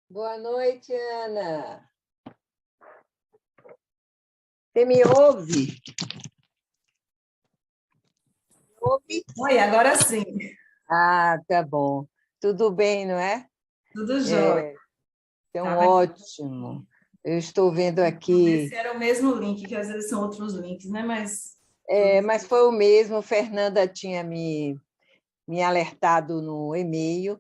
Boa noite, Ana. Você me ouve? Me ouve? Oi, agora sim. Ah, tá bom. Tudo bem, não é? Tudo jóia. Então, Tava aqui. ótimo. Eu estou vendo Vamos ver aqui. se era o mesmo link, que às vezes são outros links, né? Mas tudo Mas foi o mesmo, Fernanda tinha me alertado no e-mail,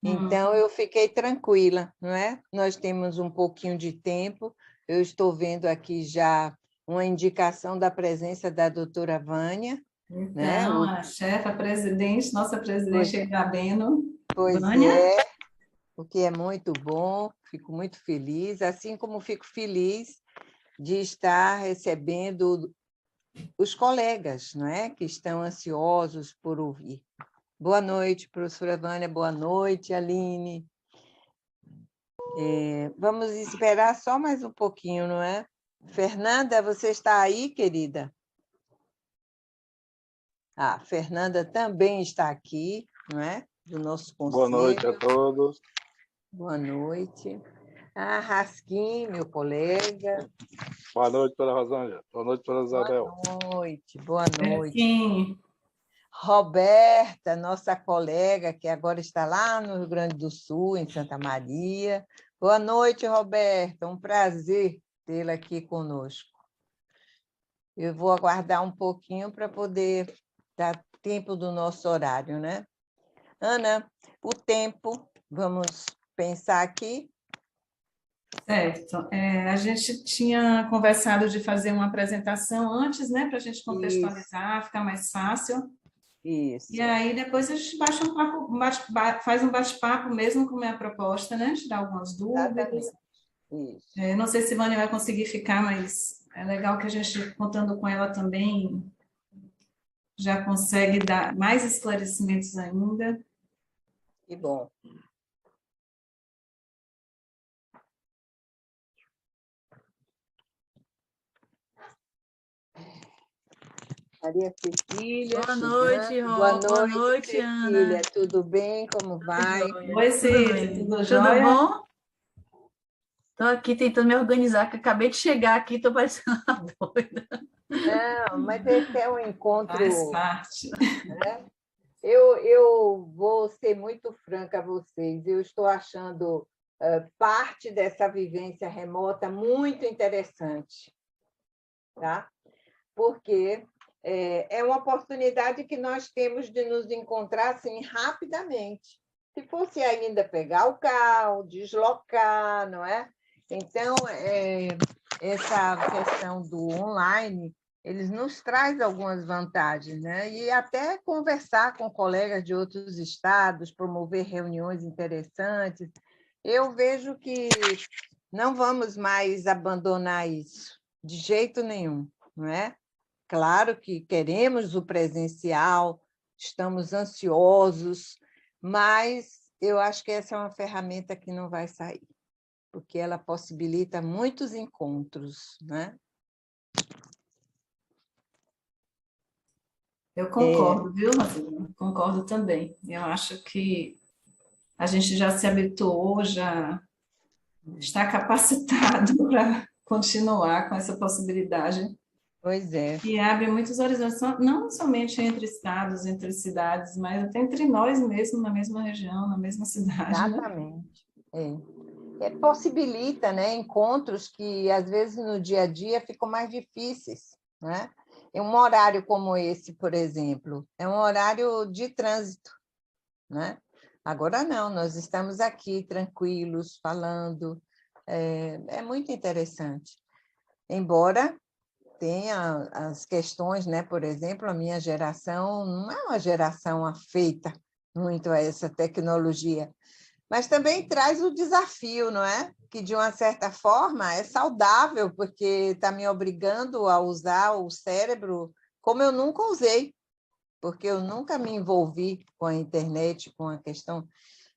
então eu fiquei tranquila, não é? Nós temos um pouquinho de tempo, eu estou vendo aqui já uma indicação da presença da doutora Vânia, né? Então, a chefe, a presidente, nossa Pois, presidente Gabeno, pois Vânia. é, o que é muito bom, fico muito feliz, assim como fico feliz de estar recebendo os colegas, não é? Que estão ansiosos por ouvir. Boa noite, professora Vânia, boa noite, Aline. Vamos esperar só mais um pouquinho, não é? Fernanda, você está aí, querida? Fernanda também está aqui, não é? Do nosso Boa noite a conselho. todos. Boa noite. Rasquim, meu colega. Boa noite, Dona Rosângela. Boa noite, Dona Isabel. Boa noite, boa noite. Sim. Roberta, nossa colega, que agora está lá no Rio Grande do Sul, em Santa Maria. Boa noite, Roberta. Um prazer tê-la aqui conosco. Eu vou aguardar um pouquinho para poder dar tempo do nosso horário, né? Ana, o tempo, vamos pensar aqui. Certo. A gente tinha conversado de fazer uma apresentação antes, né? Para a gente contextualizar, ficar mais fácil. Isso. E aí depois a gente baixa um papo, faz um bate-papo mesmo com a minha proposta, né? Tirar algumas dúvidas. Exatamente. Isso. Não sei se Vânia vai conseguir ficar, mas é legal que a gente, contando com ela também, já consegue dar mais esclarecimentos ainda. Que bom. Maria Cecília. Boa noite, Rô. Boa noite, Boa noite, Cecília. Ana. Tudo bem? Como vai? Oi, Cid, Bem. tudo Tudo jóia? bom? Estou aqui tentando me organizar, que acabei de chegar aqui, estou parecendo uma doida. Não, mas esse é um Faz encontro, parte. né? Eu vou ser muito franca a vocês. Eu estou achando parte dessa vivência remota muito interessante, tá? Porque é uma oportunidade que nós temos de nos encontrar assim, rapidamente. Se fosse ainda pegar o carro, deslocar, não é? Então, essa questão do online, eles nos traz algumas vantagens, né? E até conversar com colegas de outros estados, promover reuniões interessantes. Eu vejo que não vamos mais abandonar isso, de jeito nenhum, não é? Claro que queremos o presencial, estamos ansiosos, mas eu acho que essa é uma ferramenta que não vai sair, porque ela possibilita muitos encontros, né? Eu concordo, viu, Rosana? Concordo também. Eu acho que a gente já se habituou, já está capacitado para continuar com essa possibilidade Pois é. que abre muitos horizontes, não somente entre estados, entre cidades, mas até entre nós mesmos, na mesma região, na mesma cidade, né? Exatamente. Possibilita, né, encontros que, às vezes, no dia a dia ficam mais difíceis, né? Em um horário como esse, por exemplo, é um horário de trânsito, né? Agora não, nós estamos aqui tranquilos, falando, é muito interessante. Embora tenha as questões, né? Por exemplo, a minha geração não é uma geração afeita muito a essa tecnologia. Mas também traz o desafio, não é? Que, de uma certa forma, é saudável, porque está me obrigando a usar o cérebro como eu nunca usei, porque eu nunca me envolvi com a internet, com a questão.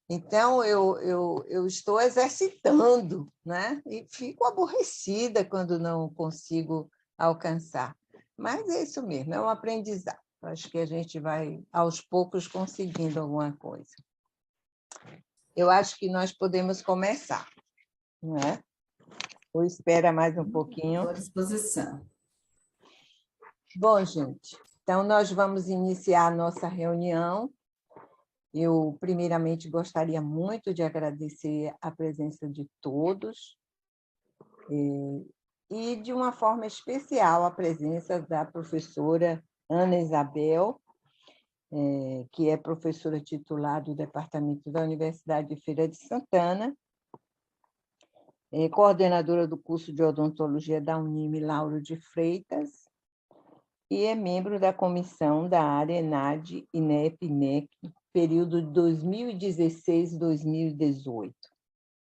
Então, eu estou exercitando, né? E fico aborrecida quando não consigo alcançar. Mas é isso mesmo, é um aprendizado. Acho que a gente vai, aos poucos, conseguindo alguma coisa. Eu acho que nós podemos começar, não é? Ou espera mais um pouquinho? Estou à disposição. Bom, gente, então nós vamos iniciar a nossa reunião. Eu, primeiramente, gostaria muito de agradecer a presença de todos e, de uma forma especial, a presença da professora Ana Isabel, que é professora titular do Departamento da Universidade de Feira de Santana, coordenadora do curso de odontologia da Unime Lauro de Freitas, e é membro da comissão da área ENAD, INEP, INEC, período 2016-2018,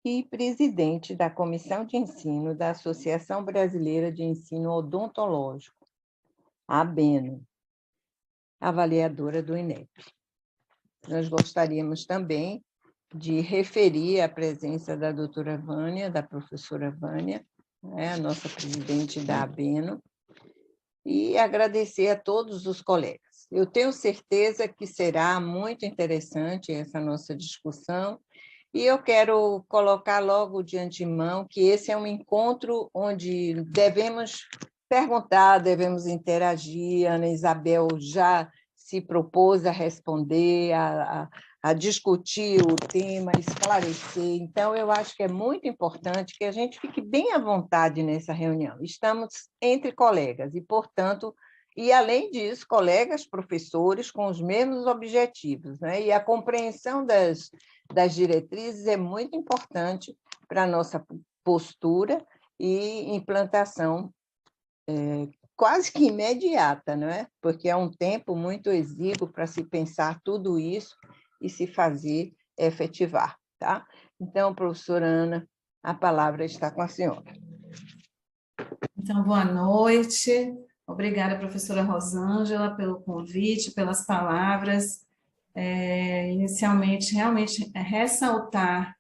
e presidente da Comissão de Ensino da Associação Brasileira de Ensino Odontológico, a ABENO, avaliadora do INEP. Nós gostaríamos também de referir a presença da doutora Vânia, da professora Vânia, a nossa presidente da ABENO, e agradecer a todos os colegas. Eu tenho certeza que será muito interessante essa nossa discussão, e eu quero colocar logo de antemão que esse é um encontro onde devemos perguntar, devemos interagir. A Ana Isabel já se propôs a responder, a discutir o tema, a esclarecer. Então, eu acho que é muito importante que a gente fique bem à vontade nessa reunião. Estamos entre colegas e, portanto, e, além disso, colegas professores com os mesmos objetivos, né? E a compreensão das diretrizes é muito importante para a nossa postura e implantação quase que imediata, não é? Porque é um tempo muito exíguo para se pensar tudo isso e se fazer efetivar, tá? Então, professora Ana, a palavra está com a senhora. Então, boa noite. Obrigada, professora Rosângela, pelo convite, pelas palavras. Inicialmente, realmente, ressaltar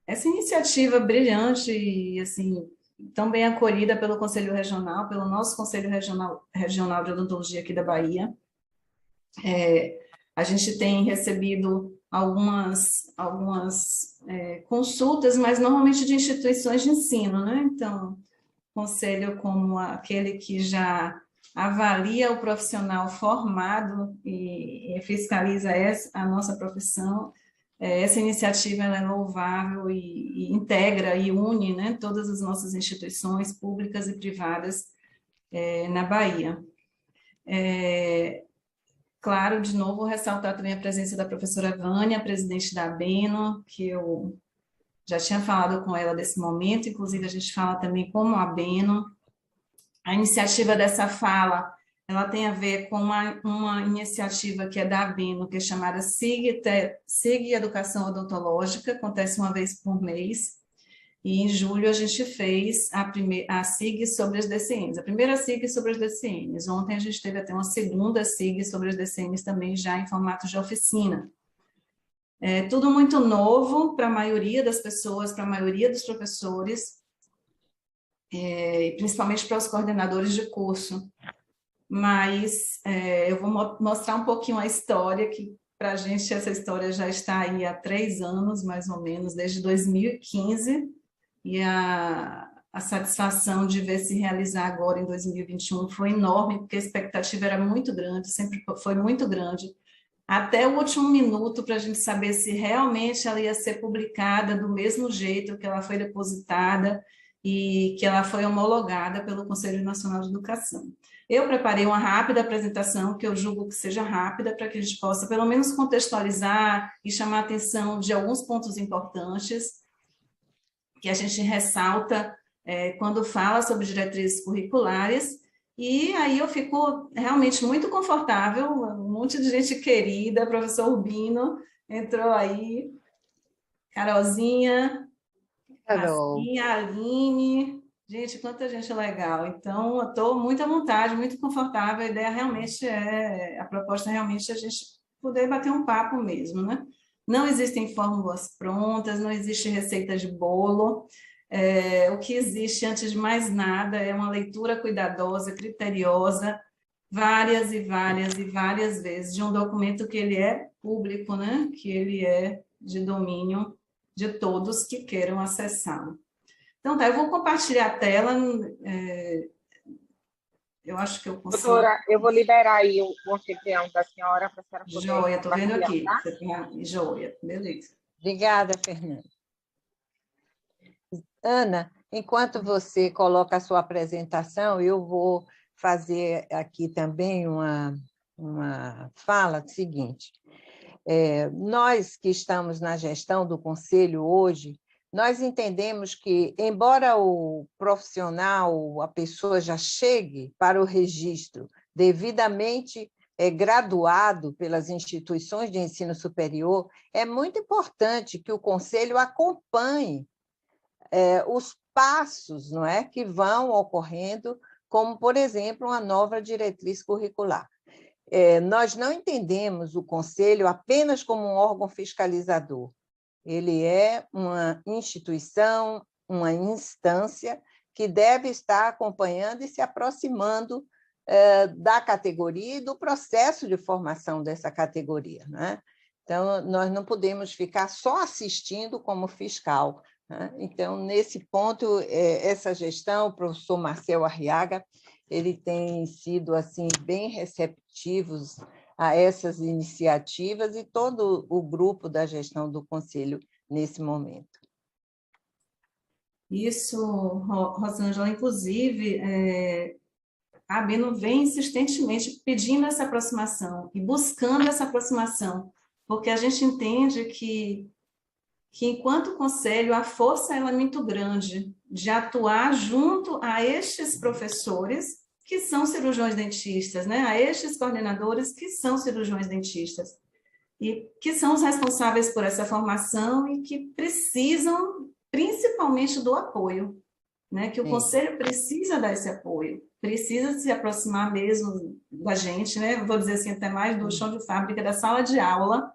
essa iniciativa brilhante e, assim, tão bem acolhida pelo Conselho Regional, pelo nosso Conselho Regional de Odontologia aqui da Bahia. A gente tem recebido algumas consultas, mas normalmente de instituições de ensino, né? Então, conselho como aquele que já avalia o profissional formado e fiscaliza a nossa profissão. Essa iniciativa ela é louvável e integra e une, né, todas as nossas instituições públicas e privadas na Bahia. Claro, de novo, ressaltar também a presença da professora Vânia, presidente da ABENO, que eu já tinha falado com ela desse momento, inclusive a gente fala também como ABENO. A iniciativa dessa fala, ela tem a ver com uma iniciativa que é da ABENO, que é chamada SIG Educação Odontológica, acontece uma vez por mês, e em julho a gente fez a SIG sobre as DCNs, a primeira SIG sobre as DCNs. Ontem a gente teve até uma segunda SIG sobre as DCNs também já em formato de oficina. É tudo muito novo para a maioria das pessoas, para a maioria dos professores, principalmente para os coordenadores de curso. Mas eu vou mostrar um pouquinho a história, que para a gente essa história já está aí há 3 anos, mais ou menos, desde 2015, e a satisfação de ver se realizar agora em 2021 foi enorme, porque a expectativa era muito grande, sempre foi muito grande, até o último minuto para a gente saber se realmente ela ia ser publicada do mesmo jeito que ela foi depositada e que ela foi homologada pelo Conselho Nacional de Educação. Eu preparei uma rápida apresentação, que eu julgo que seja rápida, para que a gente possa, pelo menos, contextualizar e chamar a atenção de alguns pontos importantes que a gente ressalta quando fala sobre diretrizes curriculares, E aí eu fico realmente muito confortável, um monte de gente querida, professor Urbino entrou aí, Carolzinha, Carol. Racinha, Aline, gente, quanta gente legal. Então, eu estou muito à vontade, muito confortável. A ideia realmente a proposta realmente é a gente poder bater um papo mesmo, né? Não existem fórmulas prontas, não existe receita de bolo. O que existe, antes de mais nada, é uma leitura cuidadosa, criteriosa, várias e várias e várias vezes, de um documento que ele é público, né? Que ele é de domínio de todos que queiram acessá-lo. Então, tá, eu vou compartilhar a tela, eu acho que eu consigo. Doutora, eu vou liberar aí o anfitrião da senhora para a senhora poder Joia, estou vendo aqui. tá? Joia, beleza. Obrigada, Fernanda. Ana, enquanto você coloca a sua apresentação, eu vou fazer aqui também uma fala seguinte. Nós que estamos na gestão do Conselho hoje, nós entendemos que, embora o profissional, a pessoa já chegue para o registro devidamente graduado pelas instituições de ensino superior, é muito importante que o Conselho acompanhe os passos, não é, que vão ocorrendo, como, por exemplo, uma nova diretriz curricular. Nós não entendemos o Conselho apenas como um órgão fiscalizador. Ele é uma instituição, uma instância que deve estar acompanhando e se aproximando da categoria e do processo de formação dessa categoria, né? Então, nós não podemos ficar só assistindo como fiscal, né? Então, nesse ponto, essa gestão, o professor Marcel Arriaga, ele tem sido assim, bem receptivos a essas iniciativas e todo o grupo da gestão do Conselho nesse momento. Isso, Rosângela, inclusive, a ABINO vem insistentemente pedindo essa aproximação e buscando essa aproximação, porque a gente entende que enquanto conselho, a força ela é muito grande de atuar junto a estes professores que são cirurgiões dentistas, né? A estes coordenadores que são cirurgiões dentistas, e que são os responsáveis por essa formação e que precisam principalmente do apoio, né? Que o conselho precisa dar esse apoio, precisa se aproximar mesmo da gente, né? Vou dizer assim, até mais do chão de fábrica, da sala de aula,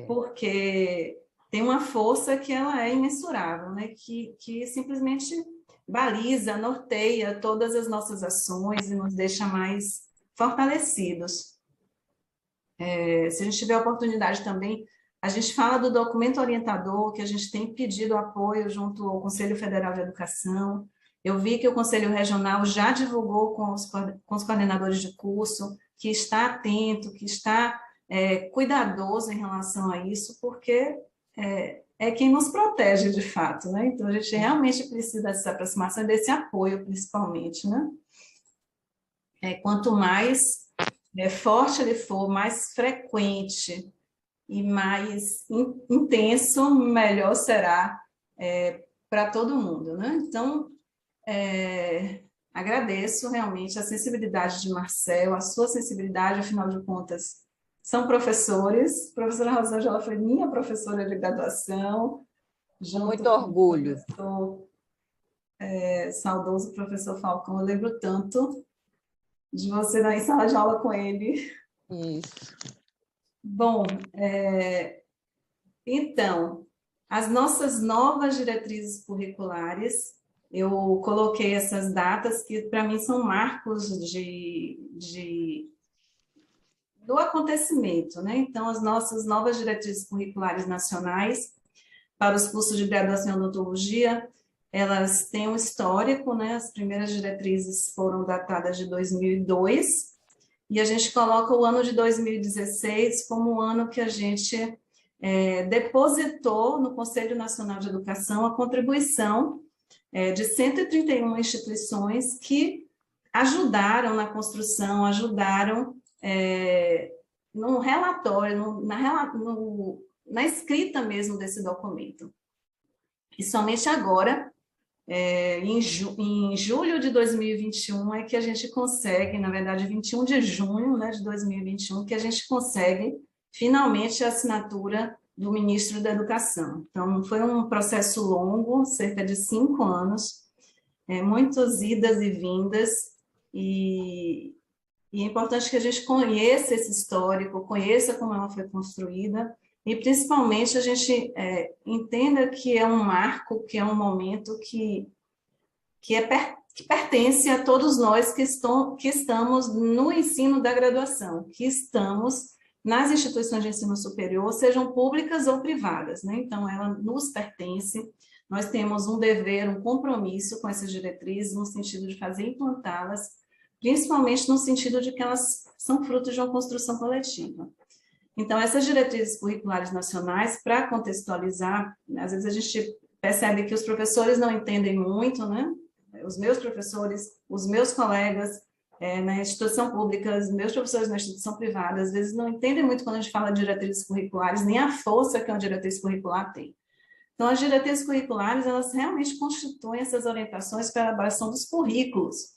porque tem uma força que ela é imensurável, né? Que simplesmente baliza, norteia todas as nossas ações e nos deixa mais fortalecidos. Se a gente tiver a oportunidade também, a gente fala do documento orientador, que a gente tem pedido apoio junto ao Conselho Federal de Educação. Eu vi que o Conselho Regional já divulgou com os coordenadores de curso, que está atento, que está cuidadoso em relação a isso, porque é quem nos protege, de fato, né? Então, a gente realmente precisa dessa aproximação e desse apoio, principalmente, né? Quanto mais forte ele for, mais frequente e mais intenso, melhor será para todo mundo, né? Então, agradeço realmente a sensibilidade de Marcel, a sua sensibilidade, afinal de contas, são professores. A professora Rosângela foi minha professora de graduação. Muito orgulho. Saudoso professor Falcão, eu lembro tanto de você na sala de aula com ele. Isso. Bom, então, as nossas novas diretrizes curriculares, eu coloquei essas datas que, para mim, são marcos do acontecimento, né? Então, as nossas novas diretrizes curriculares nacionais para os cursos de graduação em odontologia, elas têm um histórico, né? As primeiras diretrizes foram datadas de 2002, e a gente coloca o ano de 2016 como o ano que a gente depositou no Conselho Nacional de Educação a contribuição de 131 instituições que ajudaram na construção, ajudaram no relatório, na escrita mesmo desse documento. E somente agora, Em julho de 2021 é que a gente consegue, na verdade, 21 de junho, né, de 2021, que a gente consegue finalmente a assinatura do ministro da Educação. Então, foi um processo longo, cerca de 5 anos, muitas idas e vindas, e é importante que a gente conheça esse histórico, conheça como ela foi construída, e principalmente a gente entenda que é um marco, que é um momento que pertence a todos nós que estamos no ensino da graduação, que estamos nas instituições de ensino superior, sejam públicas ou privadas, né? Então, ela nos pertence, nós temos um dever, um compromisso com essas diretrizes, no sentido de fazer implantá-las, principalmente no sentido de que elas são frutos de uma construção coletiva. Então, essas diretrizes curriculares nacionais, para contextualizar, às vezes a gente percebe que os professores não entendem muito, né? Os meus professores, os meus colegas na instituição pública, os meus professores na instituição privada, às vezes não entendem muito quando a gente fala de diretrizes curriculares, nem a força que uma diretriz curricular tem. Então, as diretrizes curriculares, elas realmente constituem essas orientações para a elaboração dos currículos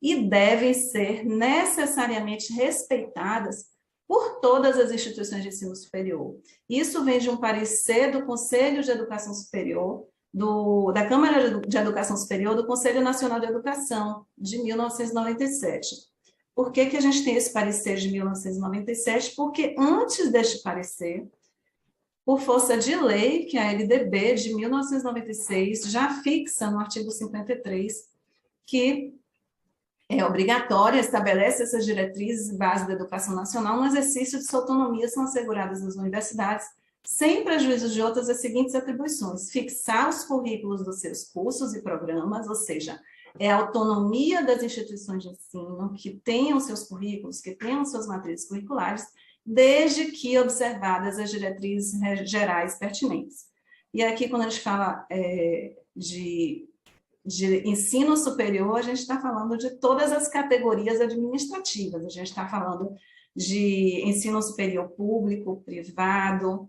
e devem ser necessariamente respeitadas por todas as instituições de ensino superior. Isso vem de um parecer do Conselho de Educação Superior, da Câmara de Educação Superior, do Conselho Nacional de Educação, de 1997. Por que a gente tem esse parecer de 1997? Porque antes deste parecer, por força de lei, que é a LDB de 1996 já fixa no artigo 53, que é obrigatória, estabelece essas diretrizes e bases da educação nacional no exercício de sua autonomia são asseguradas nas universidades, sem prejuízo de outras as seguintes atribuições: fixar os currículos dos seus cursos e programas, ou seja, é a autonomia das instituições de ensino que tenham seus currículos, que tenham suas matrizes curriculares, desde que observadas as diretrizes gerais pertinentes. E aqui, quando a gente fala de ensino superior, a gente está falando de todas as categorias administrativas, a gente está falando de ensino superior público, privado,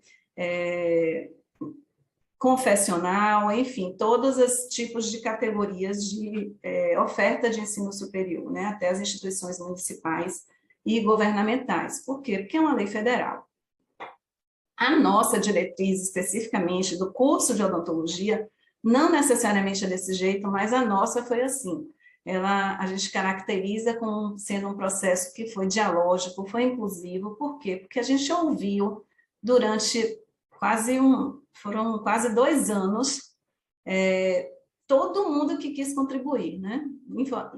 confessional, enfim, todos os tipos de categorias de oferta de ensino superior, né, até as instituições municipais e governamentais. Por quê? Porque é uma lei federal. A nossa diretriz, especificamente do curso de odontologia, não necessariamente é desse jeito, mas a nossa foi assim. A gente caracteriza como sendo um processo que foi dialógico, foi inclusivo. Por quê? Porque a gente ouviu durante foram quase 2 anos, todo mundo que quis contribuir, né?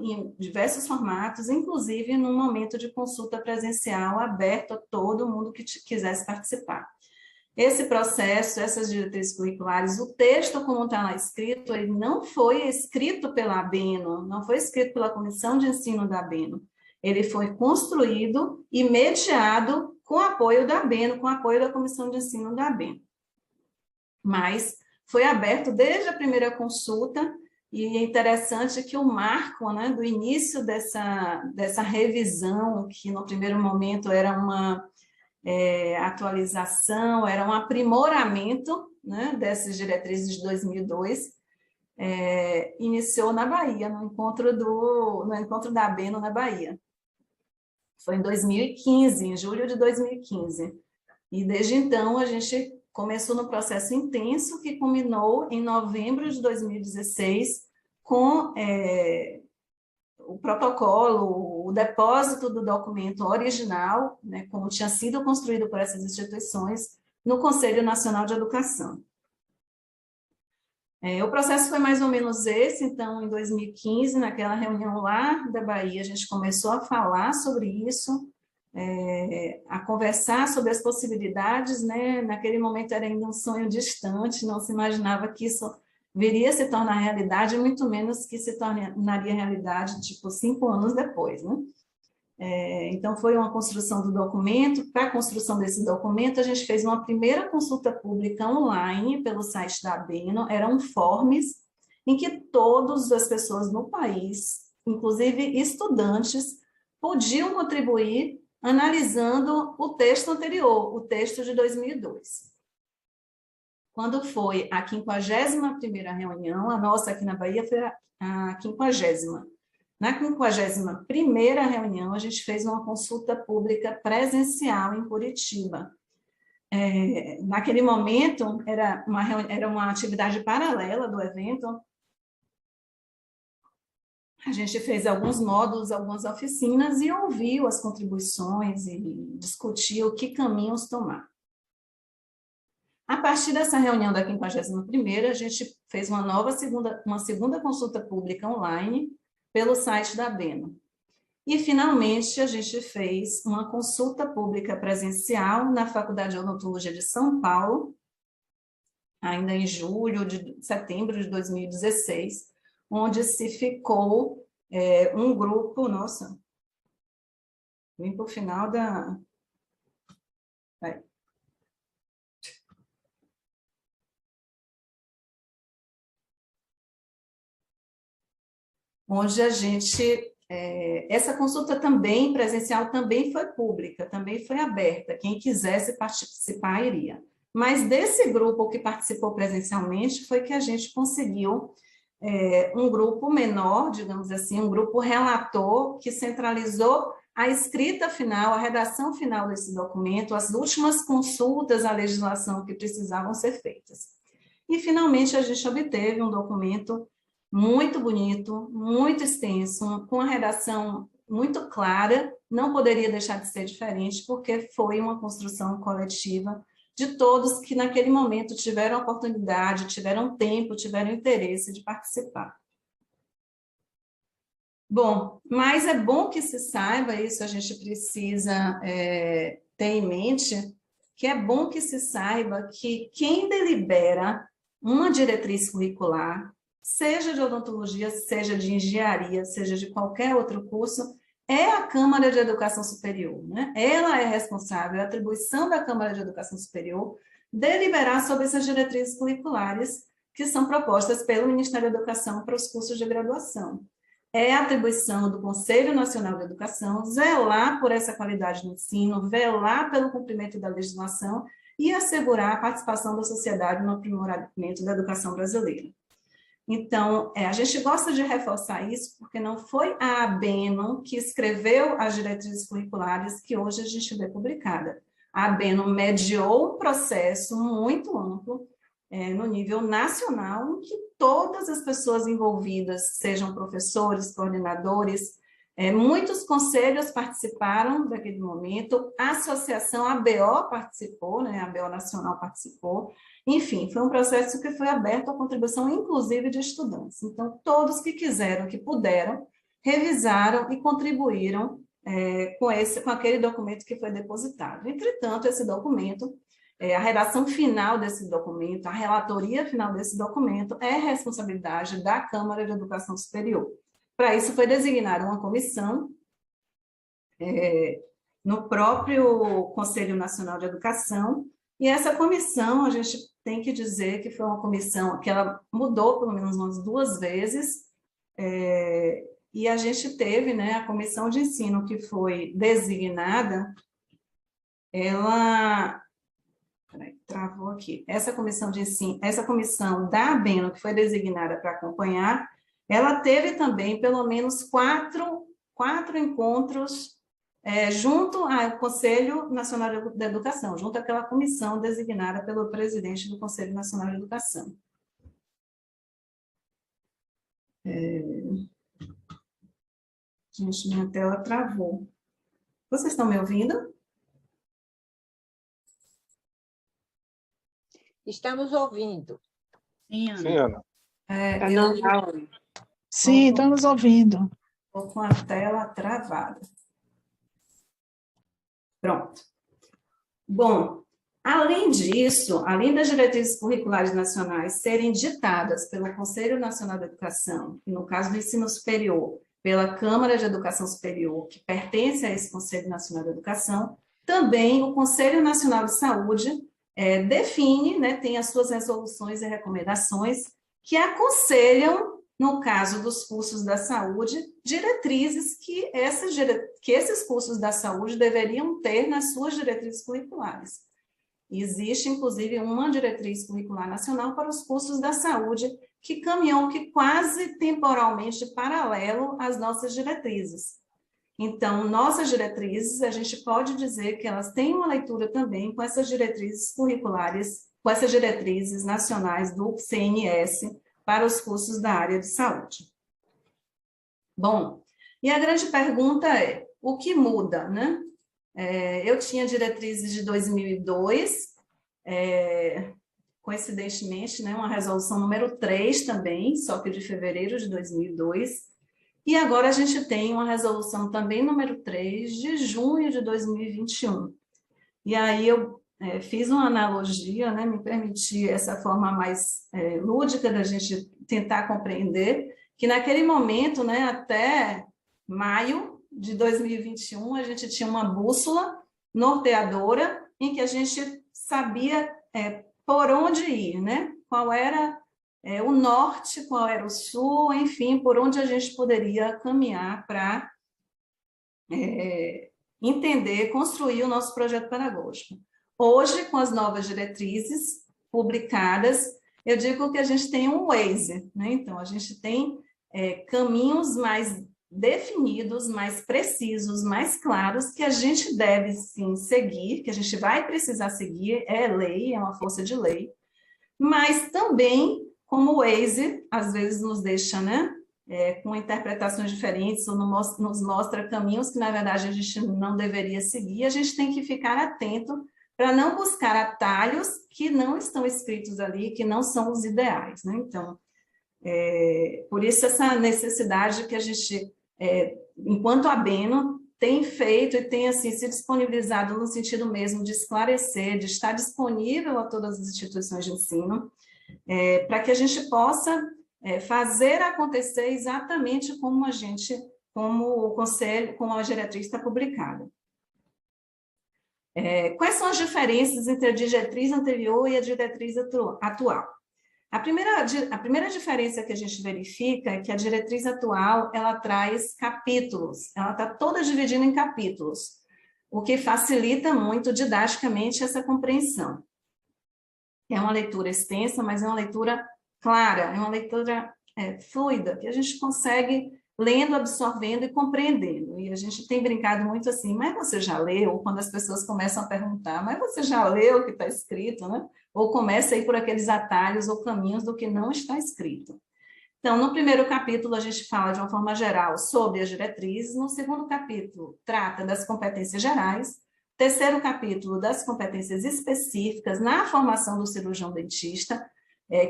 Em diversos formatos, inclusive num momento de consulta presencial aberto a todo mundo que quisesse participar. Esse processo, essas diretrizes curriculares, o texto como está lá escrito, ele não foi escrito pela ABENO, não foi escrito pela Comissão de Ensino da ABENO, ele foi construído e mediado com apoio da ABENO, com apoio da Comissão de Ensino da ABENO. Mas foi aberto desde a primeira consulta, e é interessante que o marco, né, do início dessa revisão, que no primeiro momento era uma atualização, era um aprimoramento, né, dessas diretrizes de 2002, iniciou na Bahia, no encontro da ABENO na Bahia. Foi em 2015, em julho de 2015. E desde então a gente começou no processo intenso que culminou em novembro de 2016 com o protocolo, o depósito do documento original, né, como tinha sido construído por essas instituições, no Conselho Nacional de Educação. O processo foi mais ou menos esse. Então, em 2015, naquela reunião lá da Bahia, a gente começou a falar sobre isso, a conversar sobre as possibilidades, né? Naquele momento era ainda um sonho distante, não se imaginava que isso viria a se tornar realidade, muito menos que se tornaria realidade, tipo, 5 anos depois, né? Então, foi uma construção do documento. Para a construção desse documento, a gente fez uma primeira consulta pública online pelo site da ABENO, eram forms em que todas as pessoas no país, inclusive estudantes, podiam contribuir analisando o texto anterior, o texto de 2002. quando foi a 51ª reunião, a nossa aqui na Bahia foi a 50ª. Na 51ª reunião, a gente fez uma consulta pública presencial em Curitiba. Naquele momento, era uma atividade paralela do evento. A gente fez alguns módulos, algumas oficinas e ouviu as contribuições e discutiu que caminhos tomar. A partir dessa reunião da 51ª, a gente fez uma segunda consulta pública online pelo site da ABENO. E, finalmente, a gente fez uma consulta pública presencial na Faculdade de Odontologia de São Paulo, ainda em setembro de 2016, onde se ficou um grupo, nossa, vim para o final da... Onde a gente... essa consulta também, presencial, também foi pública, também foi aberta, quem quisesse participar iria. Mas desse grupo que participou presencialmente foi que a gente conseguiu um grupo menor, digamos assim, um grupo relator que centralizou a escrita final, a redação final desse documento, as últimas consultas à legislação que precisavam ser feitas. E, finalmente, a gente obteve um documento muito bonito, muito extenso, com a redação muito clara, não poderia deixar de ser diferente, porque foi uma construção coletiva de todos que naquele momento tiveram oportunidade, tiveram tempo, tiveram interesse de participar. Bom, mas é bom que se saiba, isso a gente precisa ter em mente, que é bom que se saiba que quem delibera uma diretriz curricular, seja de odontologia, seja de engenharia, seja de qualquer outro curso, é a Câmara de Educação Superior, né? Ela é responsável, a atribuição da Câmara de Educação Superior, deliberar sobre essas diretrizes curriculares que são propostas pelo Ministério da Educação para os cursos de graduação. É a atribuição do Conselho Nacional de Educação zelar por essa qualidade no ensino, velar pelo cumprimento da legislação e assegurar a participação da sociedade no aprimoramento da educação brasileira. Então, a gente gosta de reforçar isso, porque não foi a ABENO que escreveu as diretrizes curriculares que hoje a gente vê publicada. A ABENO mediou um processo muito amplo, no nível nacional, em que todas as pessoas envolvidas, sejam professores, coordenadores, muitos conselhos participaram daquele momento, a associação ABO participou, né, a ABO Nacional participou, enfim, foi um processo que foi aberto à contribuição, inclusive, de estudantes. Então, todos que quiseram, que puderam, revisaram e contribuíram com aquele documento que foi depositado. Entretanto, esse documento, a redação final desse documento, a relatoria final desse documento é responsabilidade da Câmara de Educação Superior. Para isso, foi designada uma comissão no próprio Conselho Nacional de Educação, e essa comissão, a gente tem que dizer que foi uma comissão que ela mudou pelo menos umas 2 vezes, e a gente teve, né, a comissão de ensino que foi designada, ela... Peraí, travou aqui. Essa comissão de ensino, essa comissão da ABENO, que foi designada para acompanhar, ela teve também pelo menos 4 encontros junto ao Conselho Nacional de Educação, junto àquela comissão designada pelo presidente do Conselho Nacional de Educação. Gente, minha tela travou. Vocês estão me ouvindo? Estamos ouvindo. Sim, Ana. Sim, Ana. Tá normal. Sim, estamos ouvindo. Estou com a tela travada. Pronto. Bom, além disso, além das diretrizes curriculares nacionais serem ditadas pelo Conselho Nacional de Educação, e no caso do ensino superior, pela Câmara de Educação Superior, que pertence a esse Conselho Nacional de Educação, também o Conselho Nacional de Saúde define, né, tem as suas resoluções e recomendações que aconselham, no caso dos cursos da saúde, diretrizes que esses cursos da saúde deveriam ter nas suas diretrizes curriculares. Existe, inclusive, uma diretriz curricular nacional para os cursos da saúde, que caminhou que quase temporalmente paralelo às nossas diretrizes. Então, nossas diretrizes, a gente pode dizer que elas têm uma leitura também com essas diretrizes curriculares, com essas diretrizes nacionais do CNS para os cursos da área de saúde. Bom, e a grande pergunta é, o que muda, né? Eu tinha diretrizes de 2002, coincidentemente, né, uma resolução número 3 também, só que de fevereiro de 2002, e agora a gente tem uma resolução também número 3 de junho de 2021. E aí eu fiz uma analogia, né, me permiti essa forma mais lúdica da gente tentar compreender, que naquele momento, né, até maio de 2021, a gente tinha uma bússola norteadora em que a gente sabia por onde ir, né? Qual era o norte, qual era o sul, enfim, por onde a gente poderia caminhar para entender, construir o nosso projeto pedagógico. Hoje, com as novas diretrizes publicadas, eu digo que a gente tem um Waze, né? Então, a gente tem caminhos mais definidos, mais precisos, mais claros, que a gente deve, sim, seguir, que a gente vai precisar seguir, é lei, é uma força de lei, mas também, como o Waze, às vezes nos deixa, né, com interpretações diferentes, ou nos mostra caminhos que, na verdade, a gente não deveria seguir, a gente tem que ficar atento para não buscar atalhos que não estão escritos ali, que não são os ideais, né? Então, por isso essa necessidade que a gente, enquanto ABENO, tem feito e tem assim, se disponibilizado no sentido mesmo de esclarecer, de estar disponível a todas as instituições de ensino, para que a gente possa fazer acontecer exatamente como o Conselho, como a diretriz está publicada. Quais são as diferenças entre a diretriz anterior e a diretriz atual? A primeira diferença que a gente verifica é que a diretriz atual, ela traz capítulos, ela está toda dividida em capítulos, o que facilita muito didaticamente essa compreensão. É uma leitura extensa, mas é uma leitura clara, é uma leitura fluida, que a gente consegue lendo, absorvendo e compreendendo. E a gente tem brincado muito assim, mas você já leu? Quando as pessoas começam a perguntar, mas você já leu o que está escrito, né? Ou começa a ir por aqueles atalhos ou caminhos do que não está escrito. Então, no primeiro capítulo, a gente fala de uma forma geral sobre as diretrizes, no segundo capítulo, trata das competências gerais, terceiro capítulo, das competências específicas na formação do cirurgião dentista,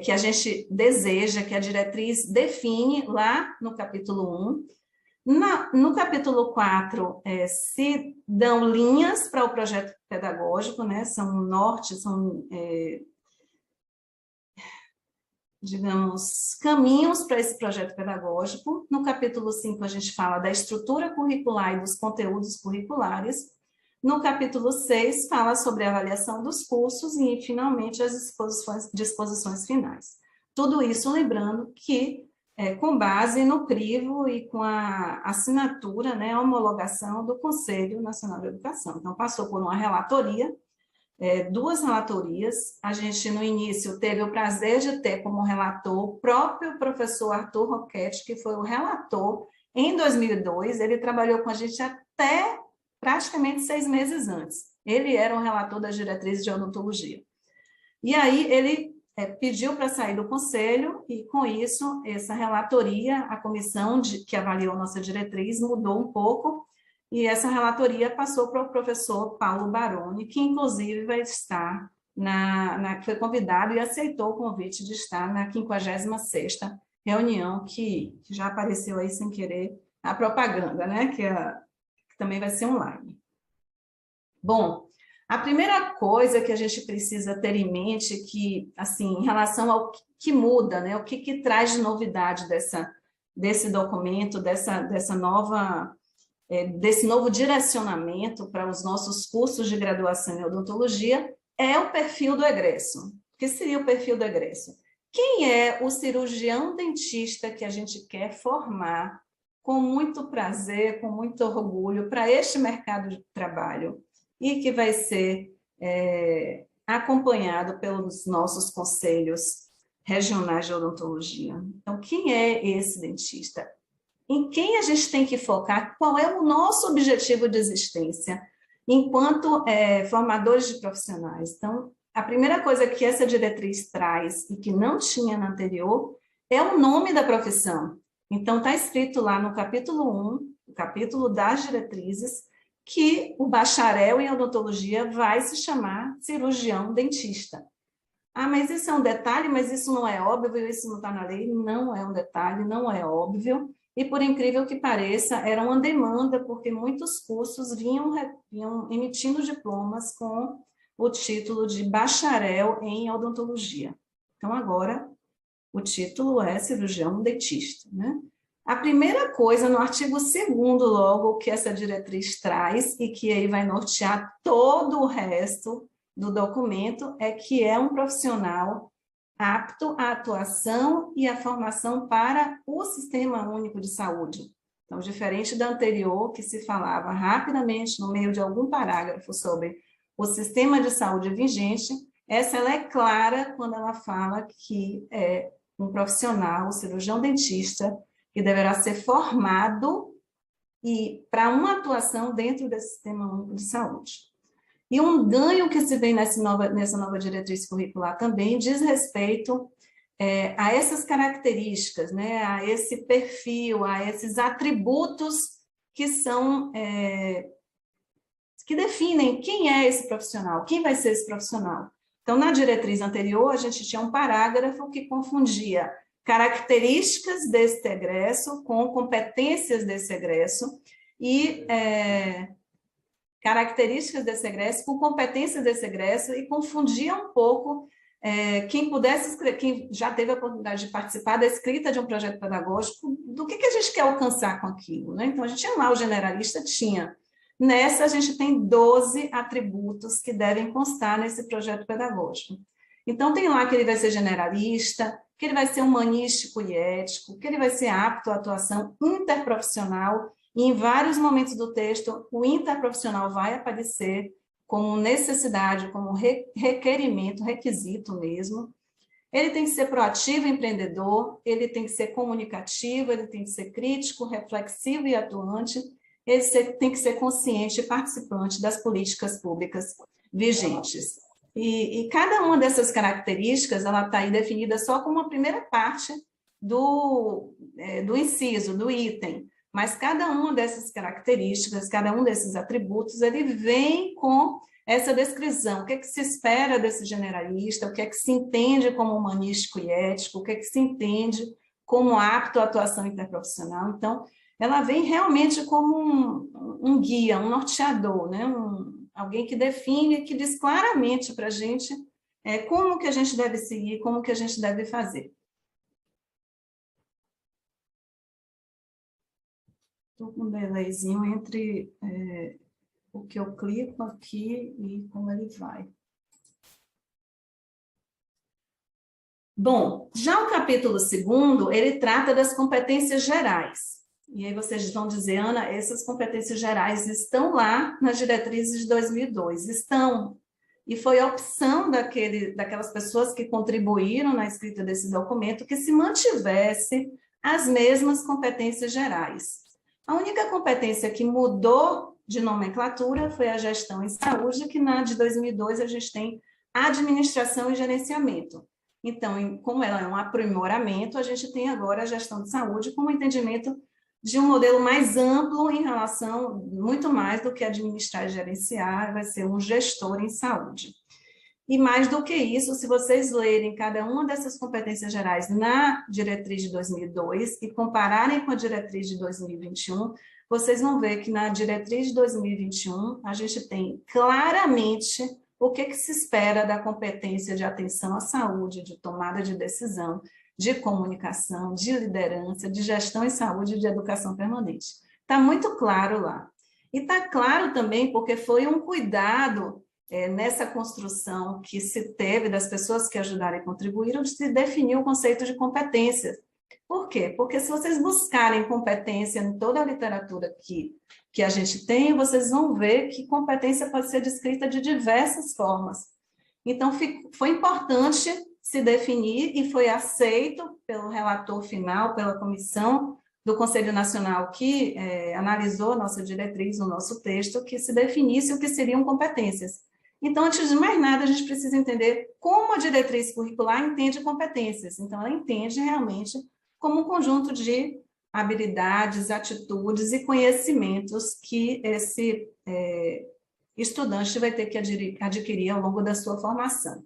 que a gente deseja, que a diretriz define lá no capítulo 1. No capítulo 4, se dão linhas para o projeto pedagógico, né? São nortes, são, digamos, caminhos para esse projeto pedagógico. No capítulo 5, a gente fala da estrutura curricular e dos conteúdos curriculares. No capítulo 6, fala sobre a avaliação dos cursos e, finalmente, as disposições finais. Tudo isso lembrando que, com base no crivo e com a assinatura, né, a homologação do Conselho Nacional de Educação. Então, passou por uma relatoria, 2 relatorias. A gente, no início, teve o prazer de ter como relator o próprio professor Arthur Roquette, que foi o relator em 2002. Ele trabalhou com a gente até praticamente 6 meses antes. Ele era um relator das diretrizes de odontologia. E aí ele pediu para sair do conselho e, com isso, essa relatoria, a comissão que avaliou nossa diretriz, mudou um pouco e essa relatoria passou para o professor Paulo Baroni, que, inclusive, vai estar foi convidado e aceitou o convite de estar na 56ª reunião, que já apareceu aí sem querer a propaganda, né? Que também vai ser online. Bom, a primeira coisa que a gente precisa ter em mente que, assim, em relação ao que muda, né, o que traz de novidade desse documento, desse novo direcionamento para os nossos cursos de graduação em odontologia, é o perfil do egresso. O que seria o perfil do egresso? Quem é o cirurgião dentista que a gente quer formar com muito prazer, com muito orgulho, para este mercado de trabalho, e que vai ser acompanhado pelos nossos conselhos regionais de odontologia. Então, quem é esse dentista? Em quem a gente tem que focar? Qual é o nosso objetivo de existência enquanto formadores de profissionais? Então, a primeira coisa que essa diretriz traz e que não tinha na anterior é o nome da profissão. Então, está escrito lá no capítulo 1, o capítulo das diretrizes, que o bacharel em odontologia vai se chamar cirurgião dentista. Ah, mas isso é um detalhe, mas isso não é óbvio, isso não está na lei. Não é um detalhe, não é óbvio. E, por incrível que pareça, era uma demanda, porque muitos cursos vinham emitindo diplomas com o título de bacharel em odontologia. Então, agora, o título é cirurgião dentista, né? A primeira coisa, no artigo 2º, logo, que essa diretriz traz, e que aí vai nortear todo o resto do documento, é que é um profissional apto à atuação e à formação para o Sistema Único de Saúde. Então, diferente da anterior, que se falava rapidamente no meio de algum parágrafo sobre o sistema de saúde vigente, essa ela é clara quando ela fala que é um profissional, um cirurgião dentista, que deverá ser formado e para uma atuação dentro desse Sistema Único de Saúde. E um ganho que se vem nessa nova diretriz curricular também diz respeito a essas características, né, a esse perfil, a esses atributos que são, que definem quem é esse profissional, quem vai ser esse profissional. Então, na diretriz anterior, a gente tinha um parágrafo que confundia características desse egresso com competências desse egresso e características desse egresso com competências desse egresso e confundia um pouco quem já teve a oportunidade de participar da escrita de um projeto pedagógico, do que a gente quer alcançar com aquilo, né? Então, a gente tinha lá, o generalista tinha. Nessa, a gente tem 12 atributos que devem constar nesse projeto pedagógico. Então, tem lá que ele vai ser generalista, que ele vai ser humanístico e ético, que ele vai ser apto à atuação interprofissional, e em vários momentos do texto, o interprofissional vai aparecer como necessidade, como requerimento, requisito mesmo. Ele tem que ser proativo, empreendedor, ele tem que ser comunicativo, ele tem que ser crítico, reflexivo e atuante, ele tem que ser consciente e participante das políticas públicas vigentes. E cada uma dessas características, ela está aí definida só como uma primeira parte do inciso, do item, mas cada uma dessas características, cada um desses atributos, ele vem com essa descrição, o que é que se espera desse generalista, o que é que se entende como humanístico e ético, o que é que se entende como apto à atuação interprofissional. Então, ela vem realmente como um guia, um norteador, né? Alguém que define, que diz claramente para a gente como que a gente deve seguir, como que a gente deve fazer. Estou com um delayzinho entre o que eu clico aqui e como ele vai. Bom, já o capítulo 2º, ele trata das competências gerais. E aí vocês vão dizer, Ana, essas competências gerais estão lá nas diretrizes de 2002. Estão. E foi a opção daquelas pessoas que contribuíram na escrita desse documento que se mantivesse as mesmas competências gerais. A única competência que mudou de nomenclatura foi a gestão em saúde, que na de 2002 a gente tem administração e gerenciamento. Então, como ela é um aprimoramento, a gente tem agora a gestão de saúde com um entendimento de um modelo mais amplo em relação, muito mais do que administrar e gerenciar, vai ser um gestor em saúde. E mais do que isso, se vocês lerem cada uma dessas competências gerais na diretriz de 2002 e compararem com a diretriz de 2021, vocês vão ver que na diretriz de 2021 a gente tem claramente o que se espera da competência de atenção à saúde, de tomada de decisão, de comunicação, de liderança, de gestão em saúde e de educação permanente. Está muito claro lá. E está claro também porque foi um cuidado nessa construção que se teve das pessoas que ajudaram e contribuíram de se definir o conceito de competência. Por quê? Porque se vocês buscarem competência em toda a literatura que a gente tem, vocês vão ver que competência pode ser descrita de diversas formas. Então, foi importante se definir e foi aceito pelo relator final, pela comissão do Conselho Nacional que analisou a nossa diretriz, o nosso texto, que se definisse o que seriam competências. Então, antes de mais nada, a gente precisa entender como a diretriz curricular entende competências. Então, ela entende realmente como um conjunto de habilidades, atitudes e conhecimentos que esse estudante vai ter que adquirir ao longo da sua formação.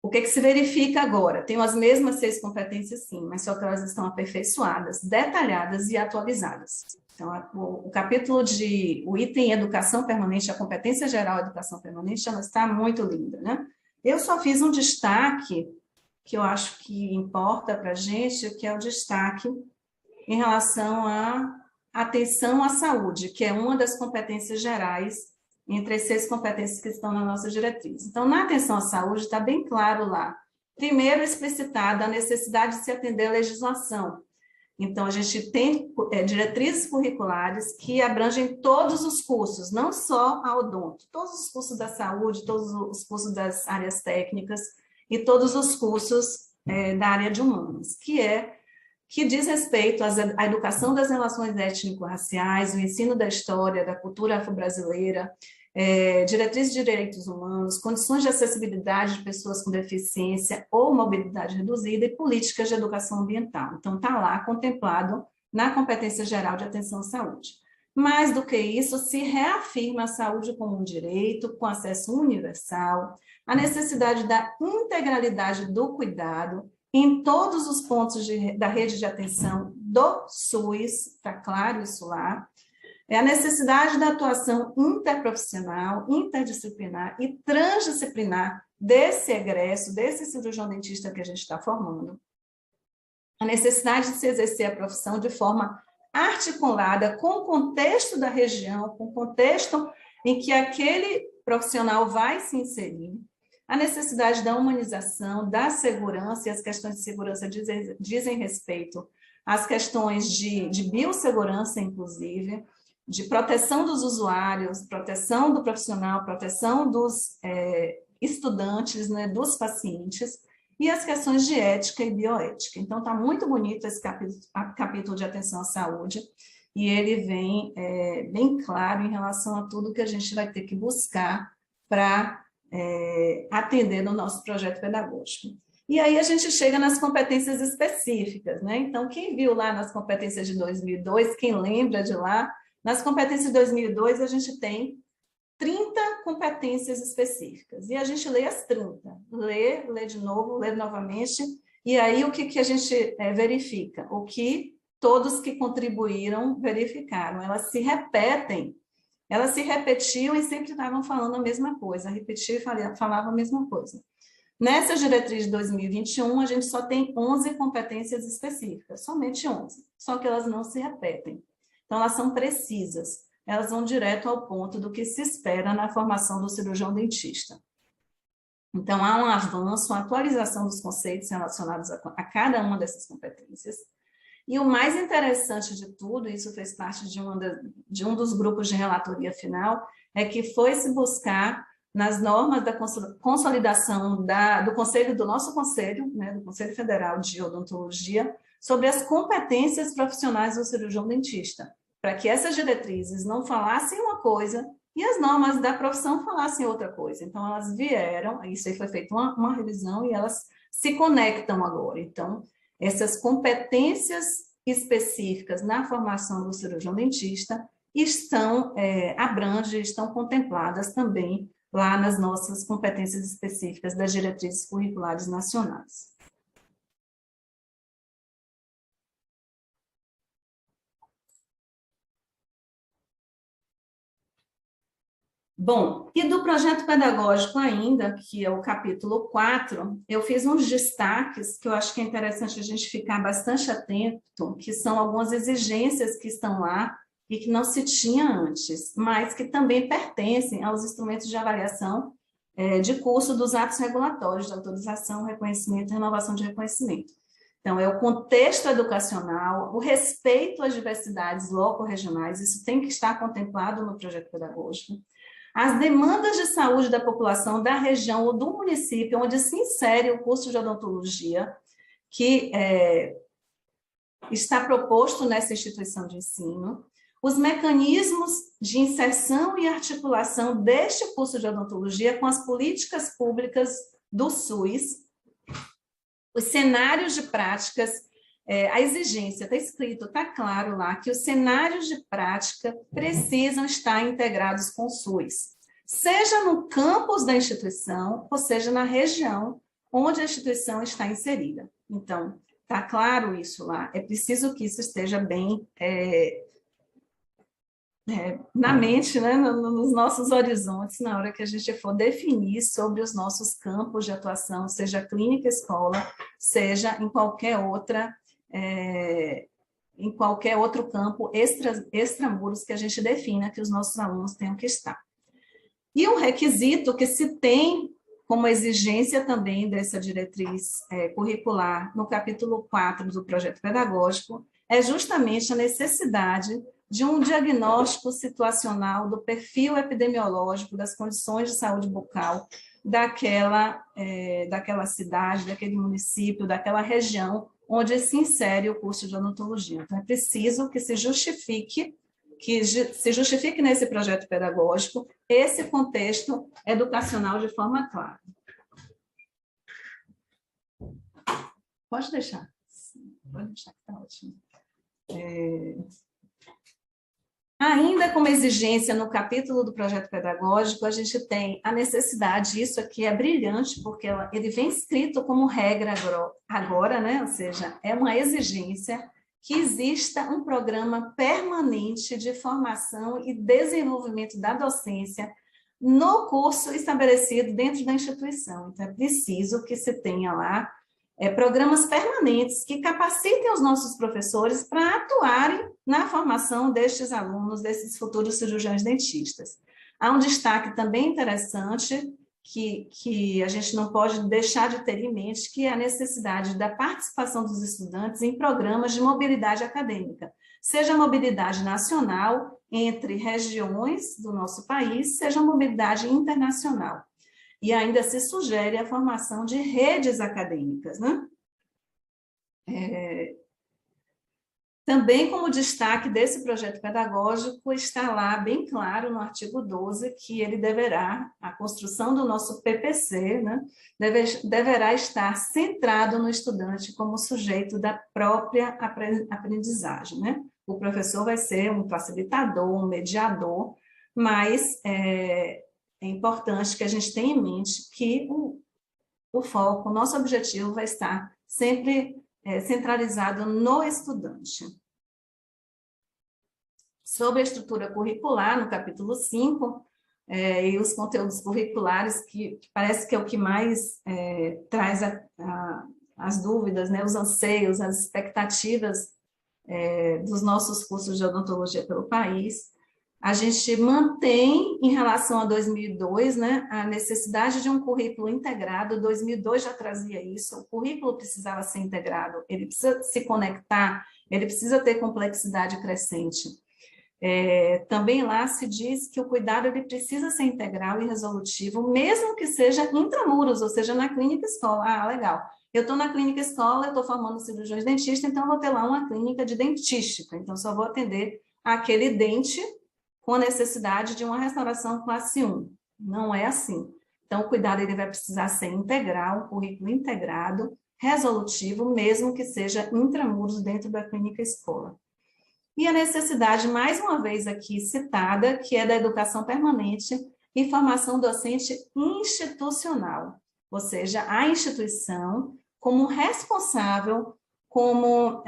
O que se verifica agora? Tenho as mesmas 6 competências, sim, mas só que elas estão aperfeiçoadas, detalhadas e atualizadas. Então, o item educação permanente, a competência geral educação permanente, ela está muito linda, né? Eu só fiz um destaque que eu acho que importa para a gente, que é o destaque em relação à atenção à saúde, que é uma das competências gerais entre as 6 competências que estão na nossa diretriz. Então, na atenção à saúde, está bem claro lá. Primeiro, explicitada a necessidade de se atender à legislação. Então, a gente tem diretrizes curriculares que abrangem todos os cursos, não só a odonto, todos os cursos da saúde, todos os cursos das áreas técnicas e todos os cursos da área de humanas, que diz respeito à educação das relações étnico-raciais, o ensino da história, da cultura afro-brasileira, diretrizes de direitos humanos, condições de acessibilidade de pessoas com deficiência ou mobilidade reduzida e políticas de educação ambiental. Então, está lá contemplado na competência geral de atenção à saúde. Mais do que isso, se reafirma a saúde como um direito, com acesso universal, a necessidade da integralidade do cuidado, em todos os pontos da rede de atenção do SUS, está claro isso lá, a necessidade da atuação interprofissional, interdisciplinar e transdisciplinar desse egresso, desse cirurgião dentista que a gente está formando. A necessidade de se exercer a profissão de forma articulada com o contexto da região, com o contexto em que aquele profissional vai se inserir. A necessidade da humanização, da segurança, e as questões de segurança dizem respeito às questões de biossegurança, inclusive, de proteção dos usuários, proteção do profissional, proteção dos estudantes, né, dos pacientes, e as questões de ética e bioética. Então, está muito bonito esse capítulo de atenção à saúde, e ele vem bem claro em relação a tudo que a gente vai ter que buscar para atender no nosso projeto pedagógico. E aí a gente chega nas competências específicas, né? Então, quem viu lá nas competências de 2002, quem lembra de lá, nas competências de 2002 a gente tem 30 competências específicas, e a gente lê as 30, lê de novo, lê novamente, e aí o que a gente verifica? O que todos que contribuíram verificaram, elas se repetem. Elas se repetiam e sempre estavam falando a mesma coisa, repetiam e falavam a mesma coisa. Nessa diretriz de 2021, a gente só tem 11 competências específicas, somente 11, só que elas não se repetem. Então, elas são precisas, elas vão direto ao ponto do que se espera na formação do cirurgião dentista. Então, há um avanço, uma atualização dos conceitos relacionados a cada uma dessas competências. E o mais interessante de tudo, isso fez parte de um dos grupos de relatoria final, é que foi se buscar nas normas da consolidação do nosso conselho, né, do Conselho Federal de Odontologia, sobre as competências profissionais do cirurgião dentista, para que essas diretrizes não falassem uma coisa e as normas da profissão falassem outra coisa. Então, elas vieram, isso aí foi feita uma revisão e elas se conectam agora. Então, essas competências específicas na formação do cirurgião dentista estão contempladas também lá nas nossas competências específicas das diretrizes curriculares nacionais. Bom, e do projeto pedagógico ainda, que é o capítulo 4, eu fiz uns destaques que eu acho que é interessante a gente ficar bastante atento, que são algumas exigências que estão lá e que não se tinha antes, mas que também pertencem aos instrumentos de avaliação de curso dos atos regulatórios de autorização, reconhecimento e renovação de reconhecimento. Então, é o contexto educacional, o respeito às diversidades loco-regionais, isso tem que estar contemplado no projeto pedagógico. as demandas de saúde da população da região ou do município onde se insere o curso de odontologia, que está proposto nessa instituição de ensino, os mecanismos de inserção e articulação deste curso de odontologia com as políticas públicas do SUS, os cenários de práticas, a exigência, está escrito, está claro lá, que os cenários de prática precisam estar integrados com o SUS, seja no campus da instituição, ou seja na região onde a instituição está inserida. Então, está claro isso lá, é preciso que isso esteja bem na mente, né, nos nossos horizontes, na hora que a gente for definir sobre os nossos campos de atuação, seja clínica, escola, seja em qualquer outro campo extramuros que a gente defina que os nossos alunos tenham que estar. E um requisito que se tem como exigência também dessa diretriz curricular no capítulo 4 do projeto pedagógico é justamente a necessidade de um diagnóstico situacional do perfil epidemiológico das condições de saúde bucal daquela cidade, daquele município, daquela região onde se insere o curso de odontologia. Então, é preciso que se justifique nesse projeto pedagógico esse contexto educacional de forma clara. Pode deixar. Pode deixar, que está ótimo. Ainda como exigência no capítulo do projeto pedagógico, a gente tem a necessidade, isso aqui é brilhante, porque ele vem escrito como regra agora, né? Ou seja, é uma exigência que exista um programa permanente de formação e desenvolvimento da docência no curso estabelecido dentro da instituição. Então, é preciso que se tenha lá programas permanentes que capacitem os nossos professores para atuarem na formação destes alunos, desses futuros cirurgiões dentistas. Há um destaque também interessante que a gente não pode deixar de ter em mente, que é a necessidade da participação dos estudantes em programas de mobilidade acadêmica, seja mobilidade nacional entre regiões do nosso país, seja mobilidade internacional. E ainda se sugere a formação de redes acadêmicas, né? Também como destaque desse projeto pedagógico está lá bem claro no artigo 12 que ele a construção do nosso PPC, né, deverá estar centrado no estudante como sujeito da própria aprendizagem, né? O professor vai ser um facilitador, um mediador, mas é importante que a gente tenha em mente que o foco, o nosso objetivo vai estar sempre centralizado no estudante. Sobre a estrutura curricular, no capítulo 5, e os conteúdos curriculares, que parece que é o que mais traz as dúvidas, né, os anseios, as expectativas dos nossos cursos de odontologia pelo país. A gente mantém, em relação a 2002, né, a necessidade de um currículo integrado. 2002 já trazia isso, o currículo precisava ser integrado, ele precisa se conectar, ele precisa ter complexidade crescente. Também lá se diz que o cuidado ele precisa ser integral e resolutivo, mesmo que seja intramuros, ou seja, na clínica escola. Ah, legal, eu estou na clínica escola, eu estou formando cirurgiões dentistas, então eu vou ter lá uma clínica de dentística, então só vou atender aquele dente com necessidade de uma restauração classe 1. Não é assim. Então, o cuidado ele vai precisar ser integral, um currículo integrado, resolutivo, mesmo que seja intramuros dentro da clínica escola. E a necessidade, mais uma vez aqui citada, que é da educação permanente e formação docente institucional, ou seja, a instituição como responsável, como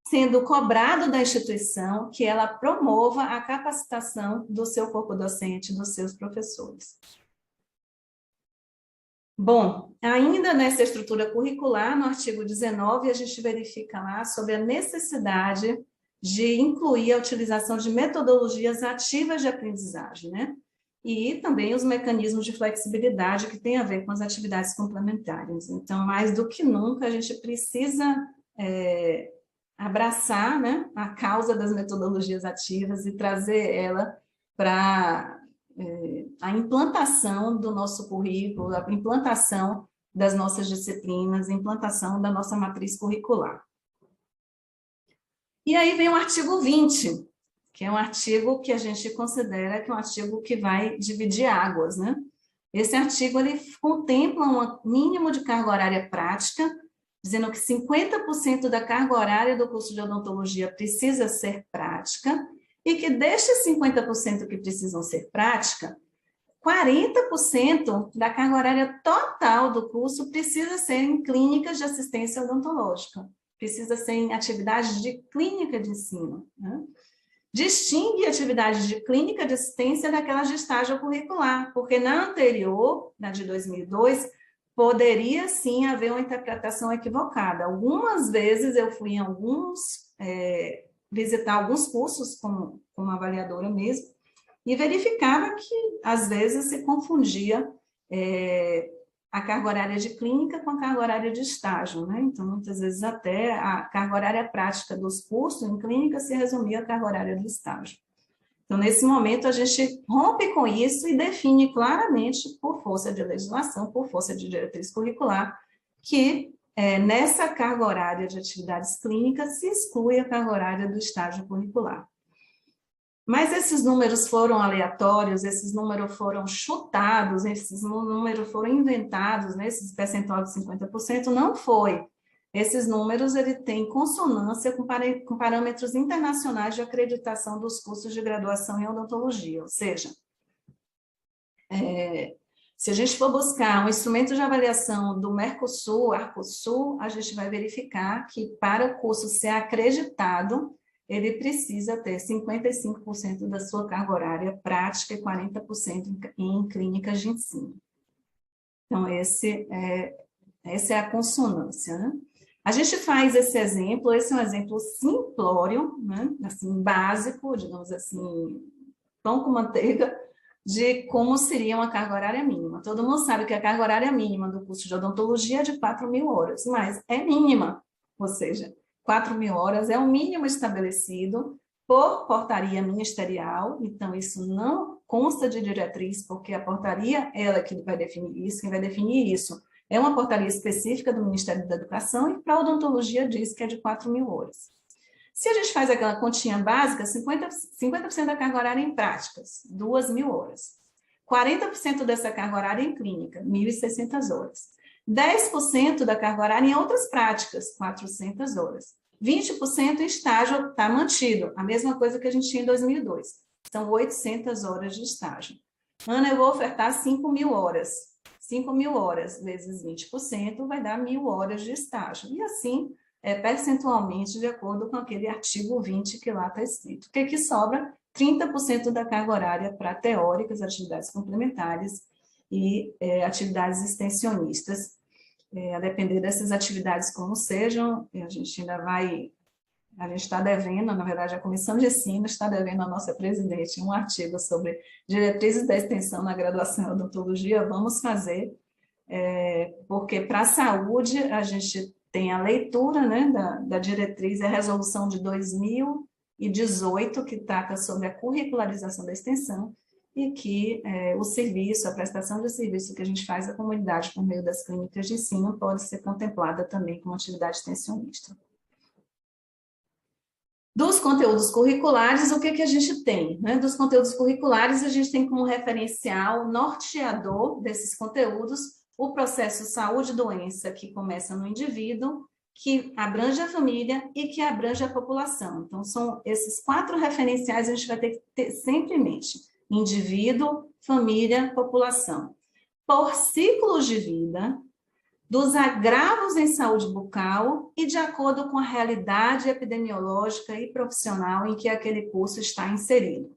sendo cobrado da instituição que ela promova a capacitação do seu corpo docente, dos seus professores. Bom, ainda nessa estrutura curricular, no artigo 19, a gente verifica lá sobre a necessidade de incluir a utilização de metodologias ativas de aprendizagem, né? E também os mecanismos de flexibilidade que têm a ver com as atividades complementares. Então, mais do que nunca, a gente precisa abraçar, né, a causa das metodologias ativas e trazer ela para a implantação do nosso currículo, a implantação das nossas disciplinas, a implantação da nossa matriz curricular. E aí vem o artigo 20, que é um artigo que a gente considera que é um artigo que vai dividir águas, né? Esse artigo, ele contempla um mínimo de carga horária prática, dizendo que 50% da carga horária do curso de odontologia precisa ser prática, e que destes 50% que precisam ser prática, 40% da carga horária total do curso precisa ser em clínicas de assistência odontológica, precisa ser em atividades de clínica de ensino, né? Distingue atividades de clínica de assistência daquelas de estágio curricular, porque na anterior, na de 2002, poderia sim haver uma interpretação equivocada. Algumas vezes eu fui em visitar alguns cursos como avaliadora mesmo, e verificava que, às vezes, se confundia a carga horária de clínica com a carga horária de estágio, né? Então, muitas vezes, até a carga horária prática dos cursos em clínica se resumia à carga horária do estágio. Então, nesse momento, a gente rompe com isso e define claramente, por força de legislação, por força de diretriz curricular, que nessa carga horária de atividades clínicas se exclui a carga horária do estágio curricular. Mas esses números foram aleatórios, esses números foram chutados, esses números foram inventados, né? Esses percentual de 50%, não foi. Esses números, ele tem consonância com parâmetros internacionais de acreditação dos cursos de graduação em odontologia, ou seja, se a gente for buscar um instrumento de avaliação do Mercosul, Arcosul, a gente vai verificar que para o curso ser acreditado, ele precisa ter 55% da sua carga horária prática e 40% em clínicas de ensino. Então, essa é a consonância, né? A gente faz esse exemplo, esse é um exemplo simplório, né? Assim, básico, digamos assim, pão com manteiga, de como seria uma carga horária mínima. Todo mundo sabe que a carga horária mínima do curso de odontologia é de 4.000 horas, mas é mínima, ou seja, 4.000 horas é o mínimo estabelecido por portaria ministerial, então isso não consta de diretriz, porque a portaria, ela que vai definir isso, quem vai definir isso é uma portaria específica do Ministério da Educação, e para a odontologia diz que é de 4.000 horas. Se a gente faz aquela continha básica, 50% da carga horária em práticas, 2.000 horas. 40% dessa carga horária em clínica, 1.600 horas. 10% da carga horária em outras práticas, 400 horas. 20% em estágio está mantido, a mesma coisa que a gente tinha em 2002. São 800 horas de estágio. Ana, eu vou ofertar 5.000 horas. 5.000 horas vezes 20% vai dar 1.000 horas de estágio. E assim, percentualmente, de acordo com aquele artigo 20 que lá está escrito. O que sobra? 30% da carga horária para teóricas, atividades complementares e atividades extensionistas. A depender dessas atividades como sejam, a gente está devendo, na verdade, a Comissão de Ensino está devendo à nossa presidente um artigo sobre diretrizes da extensão na graduação em odontologia. Vamos fazer, porque para a saúde a gente tem a leitura, né, da diretriz, a resolução de 2018, que trata sobre a curricularização da extensão, e que o serviço, a prestação de serviço que a gente faz à comunidade por meio das clínicas de ensino pode ser contemplada também como atividade extensionista. Dos conteúdos curriculares, o que a gente tem? Né? Dos conteúdos curriculares, a gente tem como referencial norteador desses conteúdos o processo saúde e doença, que começa no indivíduo, que abrange a família e que abrange a população. Então, são esses 4 referenciais que a gente vai ter que ter sempre em mente. Indivíduo, família, população. Por ciclos de vida, dos agravos em saúde bucal e de acordo com a realidade epidemiológica e profissional em que aquele curso está inserido.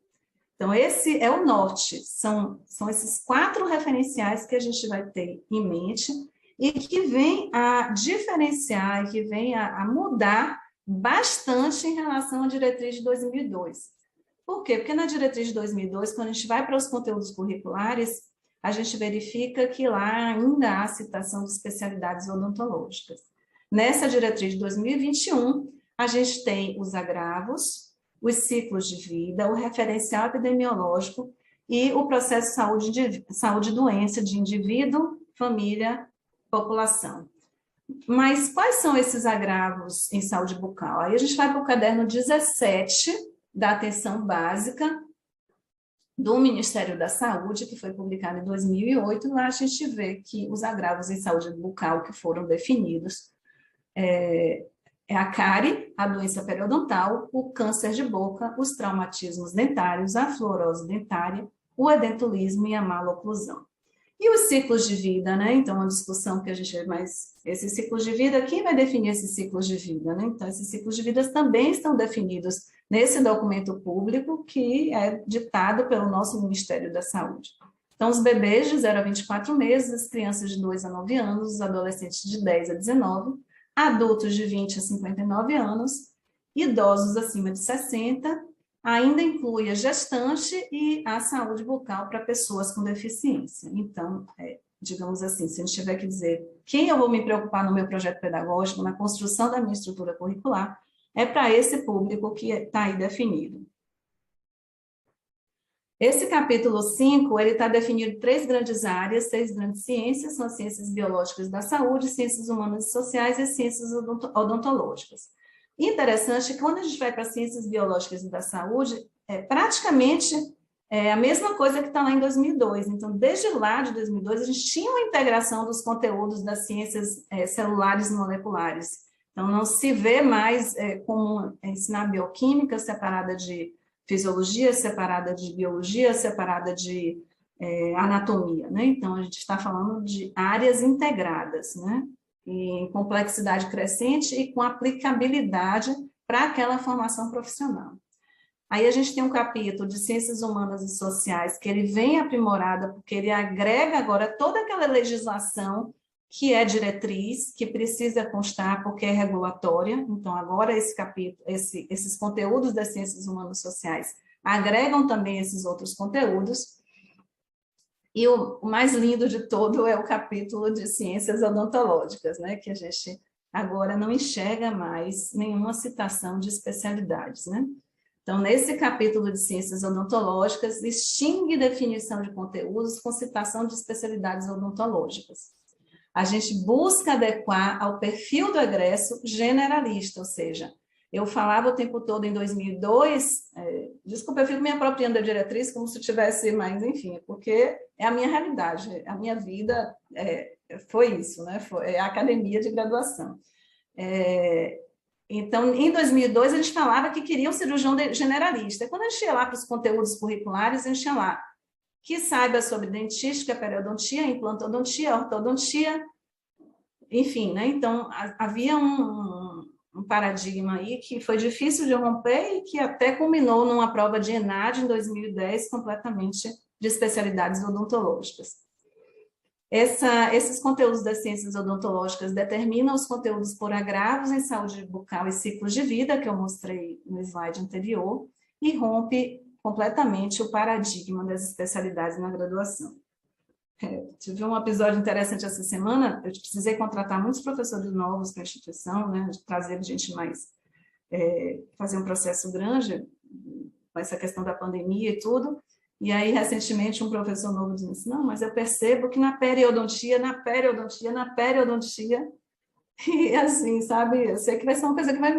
Então, esse é o norte, são esses 4 referenciais que a gente vai ter em mente e que vem a diferenciar e que vem a mudar bastante em relação à diretriz de 2002. Por quê? Porque na diretriz de 2002, quando a gente vai para os conteúdos curriculares, a gente verifica que lá ainda há citação de especialidades odontológicas. Nessa diretriz de 2021, a gente tem os agravos, os ciclos de vida, o referencial epidemiológico e o processo saúde e doença de indivíduo, família, população. Mas quais são esses agravos em saúde bucal? Aí a gente vai para o caderno 17 da atenção básica do Ministério da Saúde, que foi publicado em 2008, lá a gente vê que os agravos em saúde bucal que foram definidos é a cárie, a doença periodontal, o câncer de boca, os traumatismos dentários, a fluorose dentária, o edentulismo e a maloclusão. E os ciclos de vida, né? Então, uma discussão que a gente vê mais, esses ciclos de vida, quem vai definir esses ciclos de vida, né? Então, esses ciclos de vida também estão definidos nesse documento público que é ditado pelo nosso Ministério da Saúde. Então, os bebês de 0 a 24 meses, as crianças de 2 a 9 anos, os adolescentes de 10 a 19, adultos de 20 a 59 anos, idosos acima de 60, ainda inclui a gestante e a saúde bucal para pessoas com deficiência. Então, digamos assim, se a gente tiver que dizer quem eu vou me preocupar no meu projeto pedagógico, na construção da minha estrutura curricular, é para esse público que está aí definido. Esse capítulo 5, ele está definido 3 grandes áreas, 6 grandes ciências, são as ciências biológicas da saúde, ciências humanas e sociais e ciências odontológicas. Interessante que quando a gente vai para as ciências biológicas e da saúde, praticamente a mesma coisa que está lá em 2002. Então, desde lá de 2002, a gente tinha uma integração dos conteúdos das ciências celulares e moleculares. Então, não se vê mais como ensinar bioquímica separada de fisiologia, separada de biologia, separada de anatomia, né? Então, a gente está falando de áreas integradas, né? Em complexidade crescente e com aplicabilidade para aquela formação profissional. Aí a gente tem um capítulo de ciências humanas e sociais que ele vem aprimorada porque ele agrega agora toda aquela legislação que é diretriz, que precisa constar porque é regulatória. Então, agora esse capítulo, esses conteúdos das ciências humanas e sociais agregam também esses outros conteúdos. E o mais lindo de todo é o capítulo de ciências odontológicas, né, que a gente agora não enxerga mais nenhuma citação de especialidades, né? Então, nesse capítulo de ciências odontológicas, distingue definição de conteúdos com citação de especialidades odontológicas. A gente busca adequar ao perfil do egresso generalista, ou seja, eu falava o tempo todo em 2002, desculpa, eu fico me apropriando da diretriz como se tivesse mais, enfim, porque é a minha realidade, a minha vida foi isso, né? Foi a academia de graduação. Então, em 2002, a gente falava que queria um cirurgião generalista. Quando a gente ia lá para os conteúdos curriculares, a gente ia lá que saiba sobre dentística, periodontia, implantodontia, ortodontia, enfim, né? Então, havia um paradigma aí que foi difícil de romper e que até culminou numa prova de ENAD em 2010, completamente de especialidades odontológicas. Esses conteúdos das ciências odontológicas determinam os conteúdos por agravos em saúde bucal e ciclos de vida, que eu mostrei no slide anterior, e rompe completamente o paradigma das especialidades na graduação. Tive um episódio interessante essa semana, eu precisei contratar muitos professores novos para a instituição, né, trazer gente mais, fazer um processo grande, com essa questão da pandemia e tudo, e aí, recentemente, um professor novo disse assim, não, mas eu percebo que na periodontia, e assim, sabe, eu sei que vai ser uma coisa que vai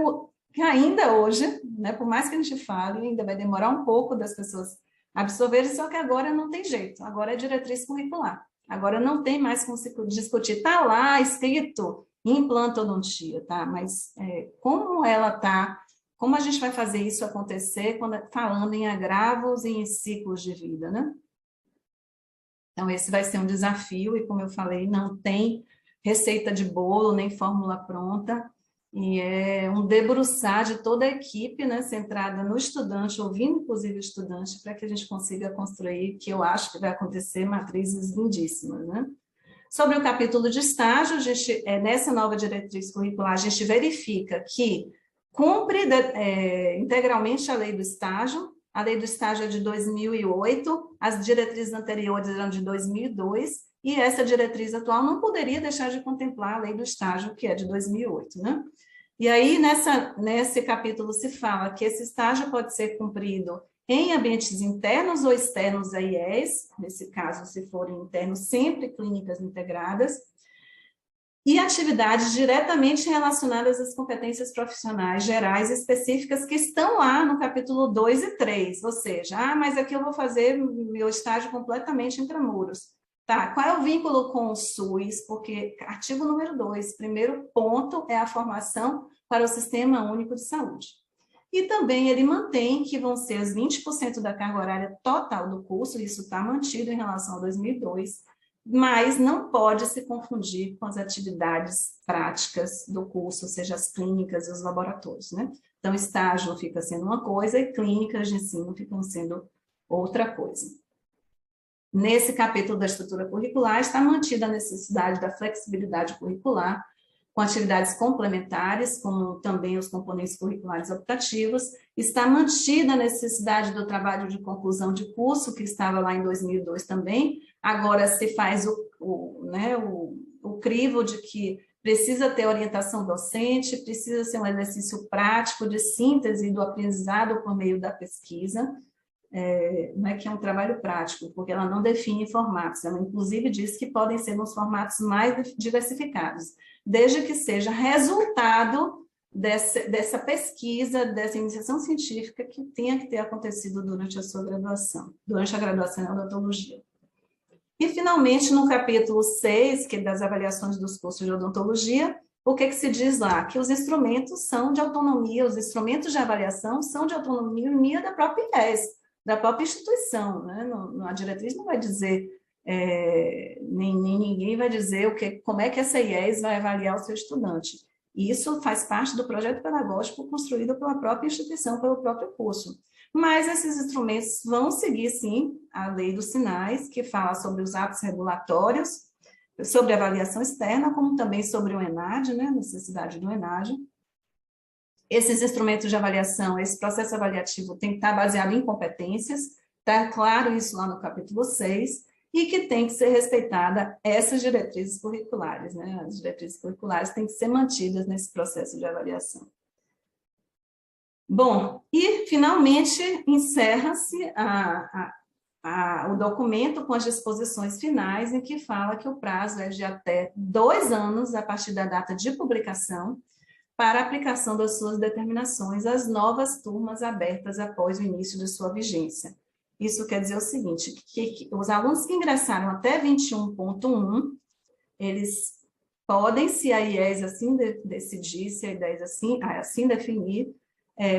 que ainda hoje, né, por mais que a gente fale, ainda vai demorar um pouco das pessoas absorverem, só que agora não tem jeito, agora é diretriz curricular, agora não tem mais como se discutir, está lá escrito implantodontia, tá? Mas como ela está, como a gente vai fazer isso acontecer falando em agravos e em ciclos de vida, né? Então, esse vai ser um desafio, e como eu falei, não tem receita de bolo, nem fórmula pronta, e é um debruçar de toda a equipe, né, centrada no estudante, ouvindo inclusive o estudante, para que a gente consiga construir, que eu acho que vai acontecer, matrizes lindíssimas, né? Sobre o capítulo de estágio, a gente, nessa nova diretriz curricular, a gente verifica que cumpre integralmente a lei do estágio é de 2008, as diretrizes anteriores eram de 2002, e essa diretriz atual não poderia deixar de contemplar a lei do estágio, que é de 2008, né? E aí, nesse capítulo se fala que esse estágio pode ser cumprido em ambientes internos ou externos a IES, nesse caso, se forem internos, sempre clínicas integradas, e atividades diretamente relacionadas às competências profissionais gerais específicas que estão lá no capítulo 2 e 3, ou seja, mas aqui eu vou fazer meu estágio completamente intramuros. Tá, qual é o vínculo com o SUS? Porque artigo número 2, primeiro ponto é a formação para o Sistema Único de Saúde. E também ele mantém que vão ser os 20% da carga horária total do curso, isso está mantido em relação a 2002, mas não pode se confundir com as atividades práticas do curso, ou seja, as clínicas e os laboratórios, né? Então, estágio fica sendo uma coisa e clínicas de ensino ficam sendo outra coisa. Nesse capítulo da estrutura curricular, está mantida a necessidade da flexibilidade curricular, com atividades complementares, como também os componentes curriculares optativos, está mantida a necessidade do trabalho de conclusão de curso, que estava lá em 2002 também, agora se faz o crivo de que precisa ter orientação docente, precisa ser um exercício prático de síntese do aprendizado por meio da pesquisa, que é um trabalho prático, porque ela não define formatos, ela inclusive diz que podem ser nos formatos mais diversificados, desde que seja resultado dessa pesquisa, dessa iniciação científica que tenha que ter acontecido durante a sua graduação, durante a graduação em odontologia. E, finalmente, no capítulo 6, que é das avaliações dos cursos de odontologia, o que se diz lá? Que os instrumentos são de autonomia, os instrumentos de avaliação são de autonomia da própria IES, da própria instituição, né? A diretriz não vai dizer, nem ninguém vai dizer como é que essa IES vai avaliar o seu estudante. Isso faz parte do projeto pedagógico construído pela própria instituição, pelo próprio curso. Mas esses instrumentos vão seguir, sim, a lei dos sinais, que fala sobre os atos regulatórios, sobre avaliação externa, como também sobre o ENAD, né? Necessidade do ENAD. Esses instrumentos de avaliação, esse processo avaliativo tem que estar baseado em competências, está claro isso lá no capítulo 6, e que tem que ser respeitada essas diretrizes curriculares, né? As diretrizes curriculares têm que ser mantidas nesse processo de avaliação. Bom, e finalmente encerra-se o documento com as disposições finais, em que fala que o prazo é de até 2 anos a partir da data de publicação, para a aplicação das suas determinações às novas turmas abertas após o início de sua vigência. Isso quer dizer o seguinte, que os alunos que ingressaram até 21.1, eles podem, se a IES assim decidir, se a IES assim definir,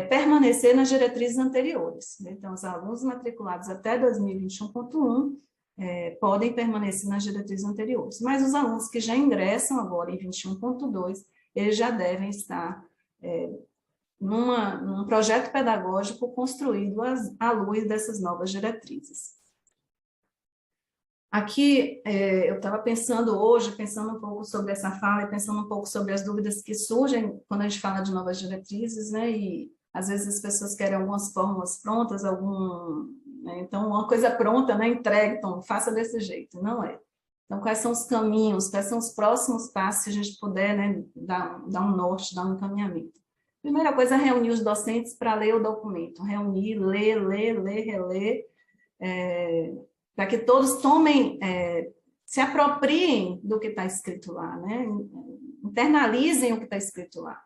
permanecer nas diretrizes anteriores. Então, os alunos matriculados até 2021.1 podem permanecer nas diretrizes anteriores, mas os alunos que já ingressam agora em 21.2, eles já devem estar num projeto pedagógico construído à luz dessas novas diretrizes. Aqui, eu estava pensando um pouco sobre essa fala e pensando um pouco sobre as dúvidas que surgem quando a gente fala de novas diretrizes, né? E às vezes as pessoas querem algumas fórmulas prontas, né? Então, uma coisa pronta, né? Entregue, então, faça desse jeito, não é? Então, quais são os caminhos, quais são os próximos passos, se a gente puder, né, dar um norte, dar um encaminhamento. Primeira coisa, reunir os docentes para ler o documento. Reunir, ler, reler, para que todos se apropriem do que está escrito lá, né? Internalizem o que está escrito lá.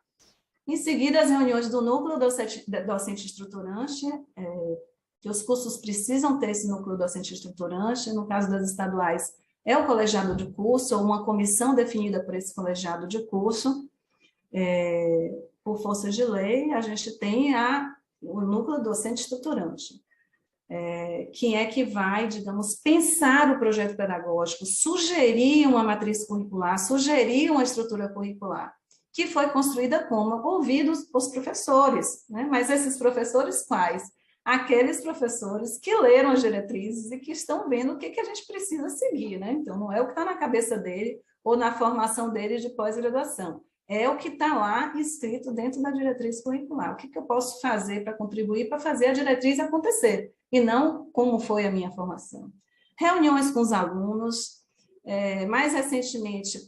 Em seguida, as reuniões do núcleo docente estruturante, que os cursos precisam ter esse núcleo docente estruturante, no caso das estaduais, é o colegiado de curso, ou uma comissão definida por esse colegiado de curso. Por força de lei, a gente tem o núcleo docente estruturante, que é que vai, digamos, pensar o projeto pedagógico, sugerir uma matriz curricular, sugerir uma estrutura curricular, que foi construída como ouvidos os professores, né? Mas esses professores quais? Aqueles professores que leram as diretrizes e que estão vendo o que a gente precisa seguir, né? Então, não é o que está na cabeça dele ou na formação dele de pós-graduação, é o que está lá escrito dentro da diretriz curricular. O que eu posso fazer para contribuir para fazer a diretriz acontecer, e não como foi a minha formação. Reuniões com os alunos, mais recentemente,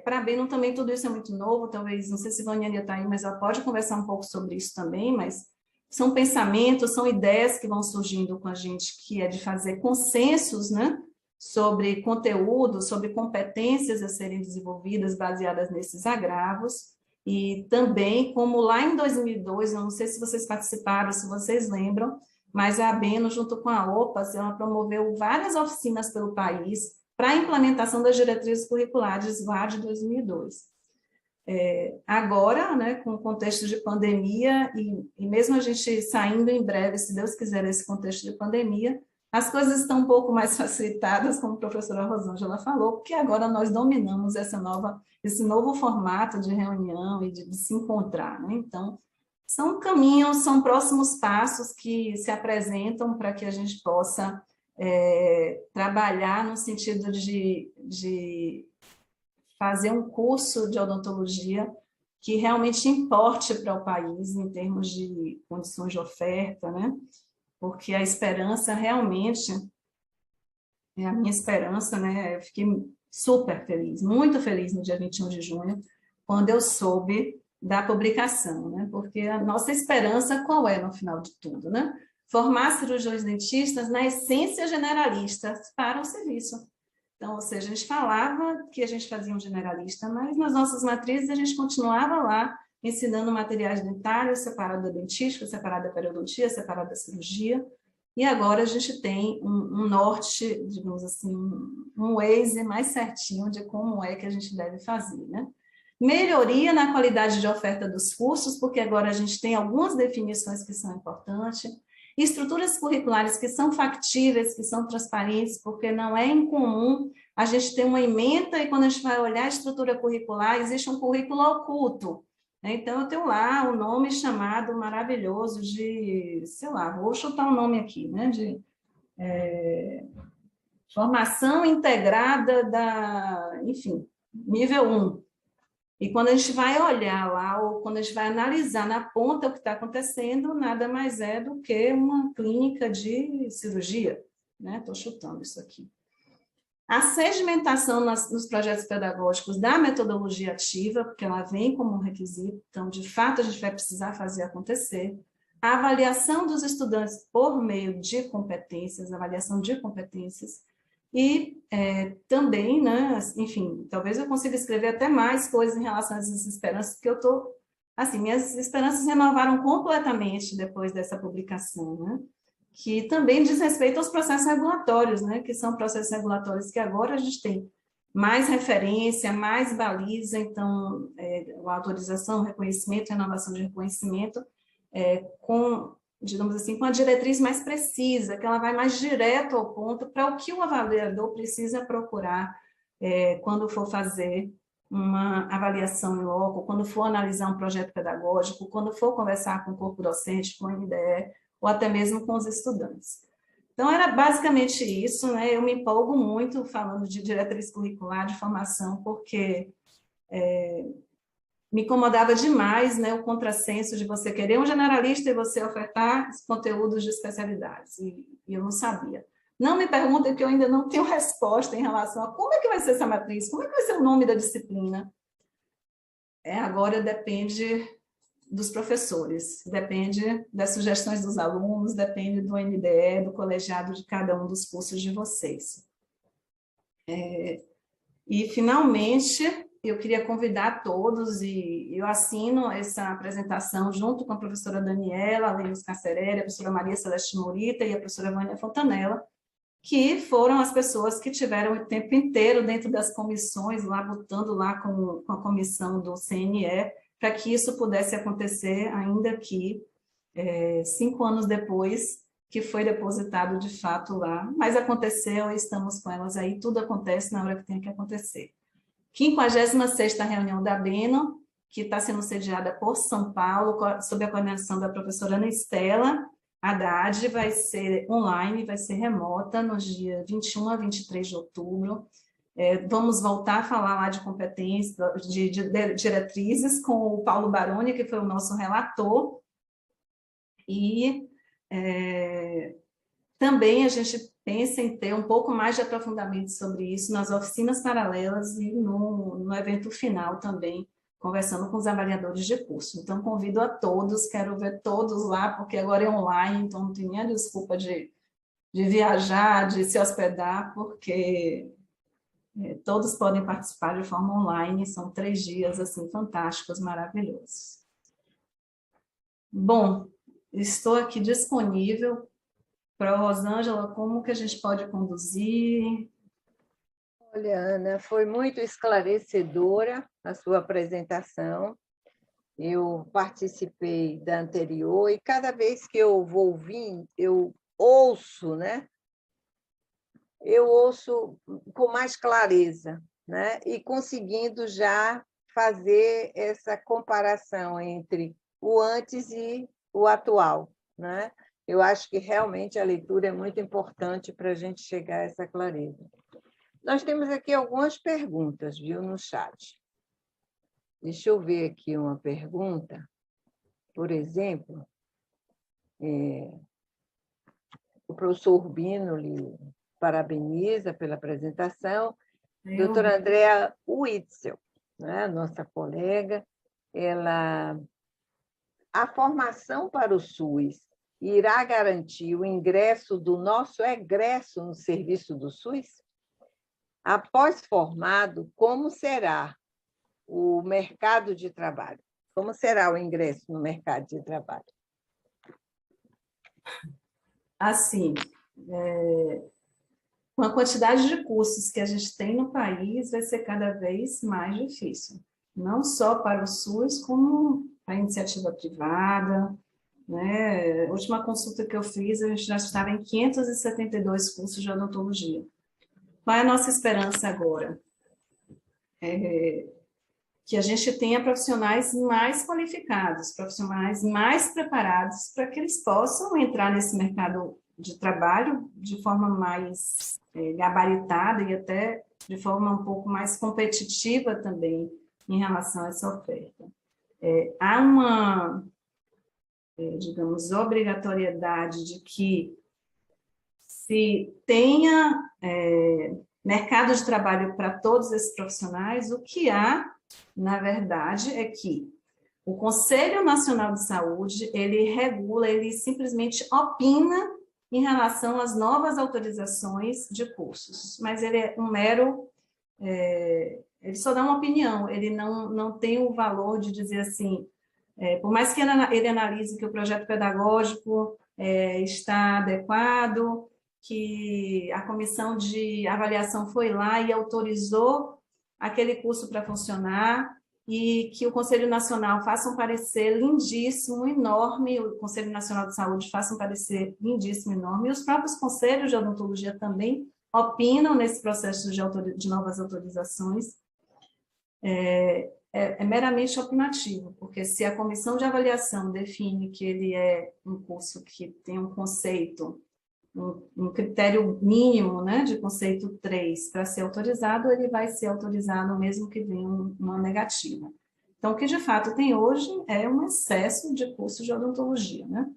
para a Beno também tudo isso é muito novo, talvez, não sei se a Vânia está aí, mas ela pode conversar um pouco sobre isso também, mas são pensamentos, são ideias que vão surgindo com a gente, que é de fazer consensos, né, sobre conteúdo, sobre competências a serem desenvolvidas baseadas nesses agravos, e também, como lá em 2002, eu não sei se vocês participaram, se vocês lembram, mas a Beno, junto com a OPAS, ela promoveu várias oficinas pelo país para a implementação das diretrizes curriculares lá de 2002. Agora, né, com o contexto de pandemia, e mesmo a gente saindo em breve, se Deus quiser, desse contexto de pandemia, as coisas estão um pouco mais facilitadas, como a professora Rosângela falou, porque agora nós dominamos esse novo formato de reunião e de se encontrar, né? Então, são caminhos, são próximos passos que se apresentam para que a gente possa trabalhar no sentido de fazer um curso de odontologia que realmente importe para o país em termos de condições de oferta, né? Porque a esperança realmente, a minha esperança, né? Eu fiquei super feliz, muito feliz no dia 21 de junho, quando eu soube da publicação, né? Porque a nossa esperança qual é no final de tudo, né? Formar cirurgiões dentistas na essência generalistas para o serviço. Então, ou seja, a gente falava que a gente fazia um generalista, mas nas nossas matrizes a gente continuava lá ensinando materiais dentários, separado da dentística, separado da periodontia, separado da cirurgia, e agora a gente tem um norte, digamos assim, um Waze mais certinho de como é que a gente deve fazer, né? Melhoria na qualidade de oferta dos cursos, porque agora a gente tem algumas definições que são importantes, estruturas curriculares que são factíveis, que são transparentes, porque não é incomum a gente ter uma ementa e quando a gente vai olhar a estrutura curricular, existe um currículo oculto. Então, eu tenho lá um nome chamado maravilhoso de, sei lá, vou chutar um nome aqui, né, de formação integrada da, enfim, nível 1. E quando a gente vai olhar lá, ou quando a gente vai analisar na ponta o que está acontecendo, nada mais é do que uma clínica de cirurgia, né? Estou chutando isso aqui. A sedimentação nos projetos pedagógicos da metodologia ativa, porque ela vem como um requisito, então, de fato, a gente vai precisar fazer acontecer. A avaliação dos estudantes por meio de competências, avaliação de competências, e também, né, enfim, talvez eu consiga escrever até mais coisas em relação a essas esperanças, porque eu estou, assim, minhas esperanças renovaram completamente depois dessa publicação, né? Que também diz respeito aos processos regulatórios, né, que são processos regulatórios que agora a gente tem mais referência, mais baliza, então, a autorização, reconhecimento, renovação de reconhecimento, com, digamos assim, com a diretriz mais precisa, que ela vai mais direto ao ponto para o que o avaliador precisa procurar quando for fazer uma avaliação em loco, quando for analisar um projeto pedagógico, quando for conversar com o corpo docente, com o MDE, ou até mesmo com os estudantes. Então, era basicamente isso, né? Eu me empolgo muito falando de diretriz curricular, de formação, porque me incomodava demais, né, o contrassenso de você querer um generalista e você ofertar conteúdos de especialidades, e eu não sabia. Não me perguntem, que eu ainda não tenho resposta em relação a como é que vai ser essa matriz, como é que vai ser o nome da disciplina. Agora depende dos professores, depende das sugestões dos alunos, depende do MDE, do colegiado de cada um dos cursos de vocês. E, finalmente, eu queria convidar todos, e eu assino essa apresentação junto com a professora Daniela, a Lênis Cacerelli, a professora Maria Celeste Morita e a professora Vânia Fontanella, que foram as pessoas que tiveram o tempo inteiro dentro das comissões, lá lutando lá com a comissão do CNE, para que isso pudesse acontecer ainda que 5 anos depois que foi depositado de fato lá, mas aconteceu e estamos com elas aí, tudo acontece na hora que tem que acontecer. 56ª reunião da Beno, que está sendo sediada por São Paulo, sob a coordenação da professora Ana Estela Haddad, vai ser online, vai ser remota, nos dias 21 a 23 de outubro. Vamos voltar a falar lá de competências, de diretrizes, com o Paulo Baroni, que foi o nosso relator, e também a gente pensa em ter um pouco mais de aprofundamento sobre isso nas oficinas paralelas e no evento final também, conversando com os avaliadores de curso. Então, convido a todos, quero ver todos lá, porque agora é online, então não tem nem a desculpa de viajar, de se hospedar, porque todos podem participar de forma online, são 3 dias, assim, fantásticos, maravilhosos. Bom, estou aqui disponível para a Rosângela, como que a gente pode conduzir? Olha, Ana, foi muito esclarecedora a sua apresentação. Eu participei da anterior e cada vez que eu vou ouvir, eu ouço, né? Eu ouço com mais clareza, né? E conseguindo já fazer essa comparação entre o antes e o atual, né? Eu acho que realmente a leitura é muito importante para a gente chegar a essa clareza. Nós temos aqui algumas perguntas, viu, no chat. Deixa eu ver aqui uma pergunta. Por exemplo, o professor Urbino lhe parabeniza pela apresentação. Doutora Andréa Witzel, né, nossa colega, a formação para o SUS irá garantir o ingresso do nosso egresso no serviço do SUS? Após formado, como será o mercado de trabalho? Como será o ingresso no mercado de trabalho? Assim, com a quantidade de cursos que a gente tem no país, vai ser cada vez mais difícil. Não só para o SUS, como a iniciativa privada, né? A última consulta que eu fiz, a gente já estava em 572 cursos de odontologia. Qual é a nossa esperança agora? Que a gente tenha profissionais mais qualificados, profissionais mais preparados para que eles possam entrar nesse mercado de trabalho de forma mais gabaritada e até de forma um pouco mais competitiva também em relação a essa oferta. Há uma, digamos, obrigatoriedade de que se tenha mercado de trabalho para todos esses profissionais. O que há, na verdade, é que o Conselho Nacional de Saúde, ele regula, ele simplesmente opina em relação às novas autorizações de cursos, mas ele é um mero, ele só dá uma opinião, ele não tem o valor de dizer assim, por mais que ele analise que o projeto pedagógico está adequado, que a comissão de avaliação foi lá e autorizou aquele curso para funcionar, e que o Conselho Nacional faça um parecer lindíssimo, enorme, o Conselho Nacional de Saúde faça um parecer lindíssimo, enorme, e os próprios conselhos de odontologia também opinam nesse processo de novas autorizações. É meramente opinativo, porque se a comissão de avaliação define que ele é um curso que tem um conceito, um critério mínimo, né, de conceito 3 para ser autorizado, ele vai ser autorizado mesmo que venha uma negativa. Então, o que de fato tem hoje é um excesso de cursos de odontologia, né?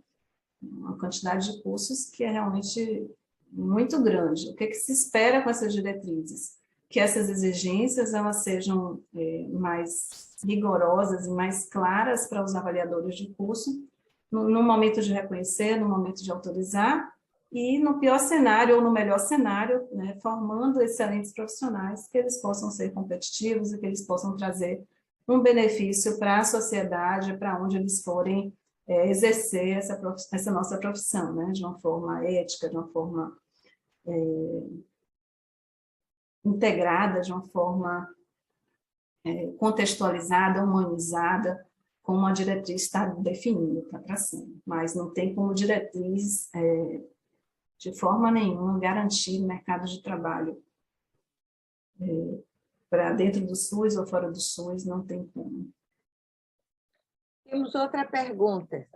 Uma quantidade de cursos que é realmente muito grande. O que se espera com essas diretrizes? Que essas exigências elas sejam mais rigorosas e mais claras para os avaliadores de curso, no momento de reconhecer, no momento de autorizar, e no pior cenário ou no melhor cenário, né, formando excelentes profissionais que eles possam ser competitivos e que eles possam trazer um benefício para a sociedade, para onde eles forem exercer essa nossa profissão, né, de uma forma ética, de uma forma integrada, de uma forma contextualizada, humanizada, como a diretriz está definindo, está traçando. Mas não tem como diretriz, de forma nenhuma, garantir mercado de trabalho para dentro do SUS ou fora do SUS, não tem como. Temos outra pergunta.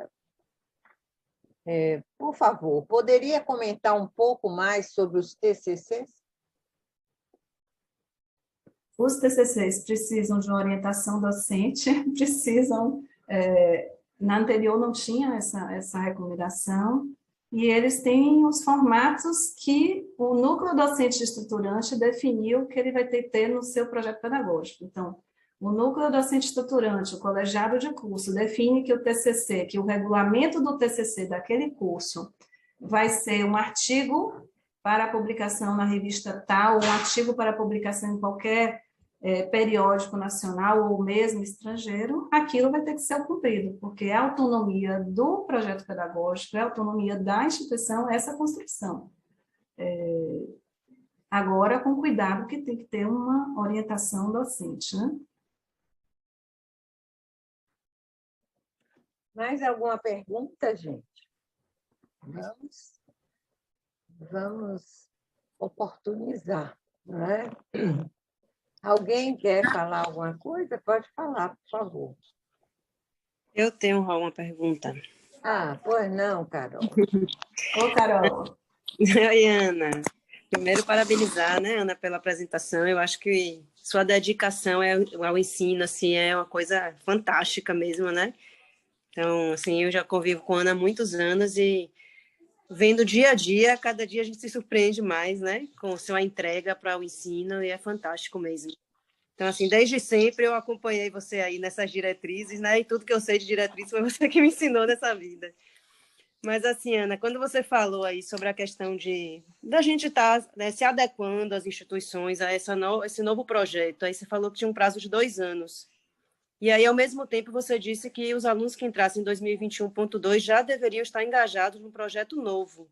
Por favor, poderia comentar um pouco mais sobre os TCCs? Os TCCs precisam de uma orientação docente, precisam... na anterior não tinha essa recomendação, e eles têm os formatos que o núcleo docente estruturante definiu que ele vai ter que ter no seu projeto pedagógico. Então, o núcleo docente estruturante, o colegiado de curso, define que o TCC, que o regulamento do TCC daquele curso vai ser um artigo para publicação na revista tal, um artigo para publicação em qualquer periódico nacional ou mesmo estrangeiro, aquilo vai ter que ser cumprido, porque é a autonomia do projeto pedagógico, é a autonomia da instituição, essa construção. Agora, com cuidado, que tem que ter uma orientação docente, né? Mais alguma pergunta, gente? Vamos oportunizar, não é? Alguém quer falar alguma coisa? Pode falar, por favor. Eu tenho uma pergunta. Ah, pois não, Carol. Ô, Carol. Oi, Ana. Primeiro, parabenizar, né, Ana, pela apresentação. Eu acho que sua dedicação ao ensino, assim, é uma coisa fantástica mesmo, né? Então, assim, eu já convivo com a Ana há muitos anos e vendo dia a dia, cada dia a gente se surpreende mais, né, com sua entrega para o ensino, e é fantástico mesmo. Então, assim, desde sempre eu acompanhei você aí nessas diretrizes, né, e tudo que eu sei de diretriz foi você que me ensinou nessa vida. Mas, assim, Ana, quando você falou aí sobre a questão da gente estar, né, se adequando às instituições a esse novo projeto, aí você falou que tinha um prazo de 2 anos. E aí, ao mesmo tempo, você disse que os alunos que entrassem em 2021.2 já deveriam estar engajados num projeto novo.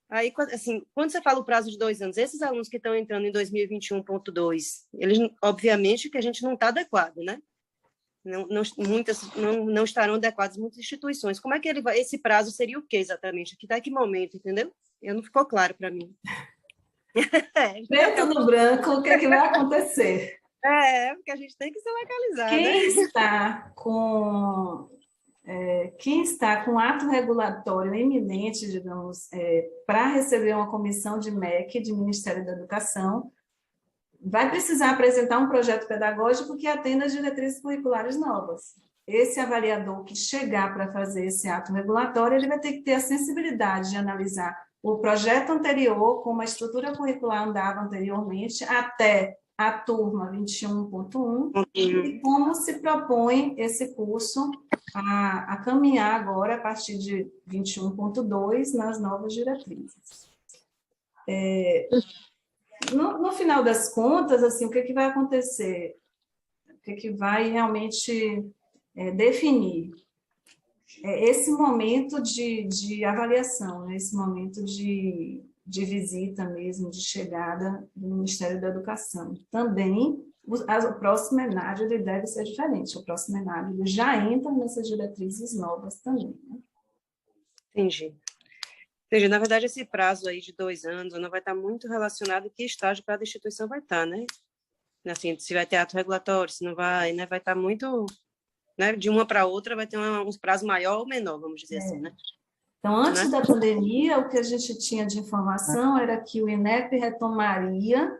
Aí, assim, quando você fala o prazo de 2 anos, esses alunos que estão entrando em 2021.2, eles, obviamente, que a gente não está adequado, né? Não estarão adequados muitas instituições. Como é que esse prazo seria o quê exatamente? Até que momento, entendeu? Não ficou claro para mim. Preto no branco, o que é que vai acontecer? Porque a gente tem que se localizar, Quem está com ato regulatório eminente, digamos, para receber uma comissão de MEC, de Ministério da Educação, vai precisar apresentar um projeto pedagógico que atenda às diretrizes curriculares novas. Esse avaliador que chegar para fazer esse ato regulatório, ele vai ter que ter a sensibilidade de analisar o projeto anterior, como a estrutura curricular andava anteriormente, até a turma 21.1, e como se propõe esse curso a caminhar agora, a partir de 21.2, nas novas diretrizes. No final das contas, assim, o que vai acontecer? O que vai realmente definir? Esse momento de avaliação, né? Esse momento de visita mesmo, de chegada do Ministério da Educação. Também, o próximo ENAD ele deve ser diferente. O próximo ENAD ele já entra nessas diretrizes novas também. Né? Entendi. Na verdade, esse prazo aí de 2 anos não vai estar muito relacionado a que estágio cada instituição vai estar, né? Assim, se vai ter ato regulatório, se não vai, né? Vai estar muito... Né? De uma para outra vai ter uns prazos maior ou menor, vamos dizer assim, né? Então, antes da pandemia, o que a gente tinha de informação era que o INEP retomaria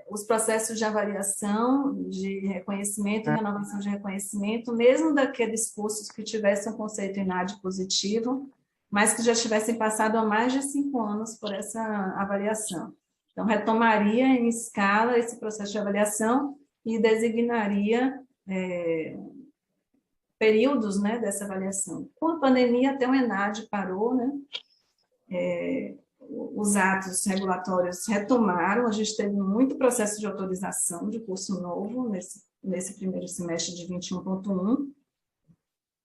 os processos de avaliação, de reconhecimento e renovação de reconhecimento, mesmo daqueles cursos que tivessem um conceito INAD positivo, mas que já tivessem passado há mais de 5 anos por essa avaliação. Então, retomaria em escala esse processo de avaliação e designaria períodos, né, dessa avaliação. Com a pandemia, até o ENAD parou, né? Os atos regulatórios retomaram, a gente teve muito processo de autorização de curso novo nesse primeiro semestre de 21.1,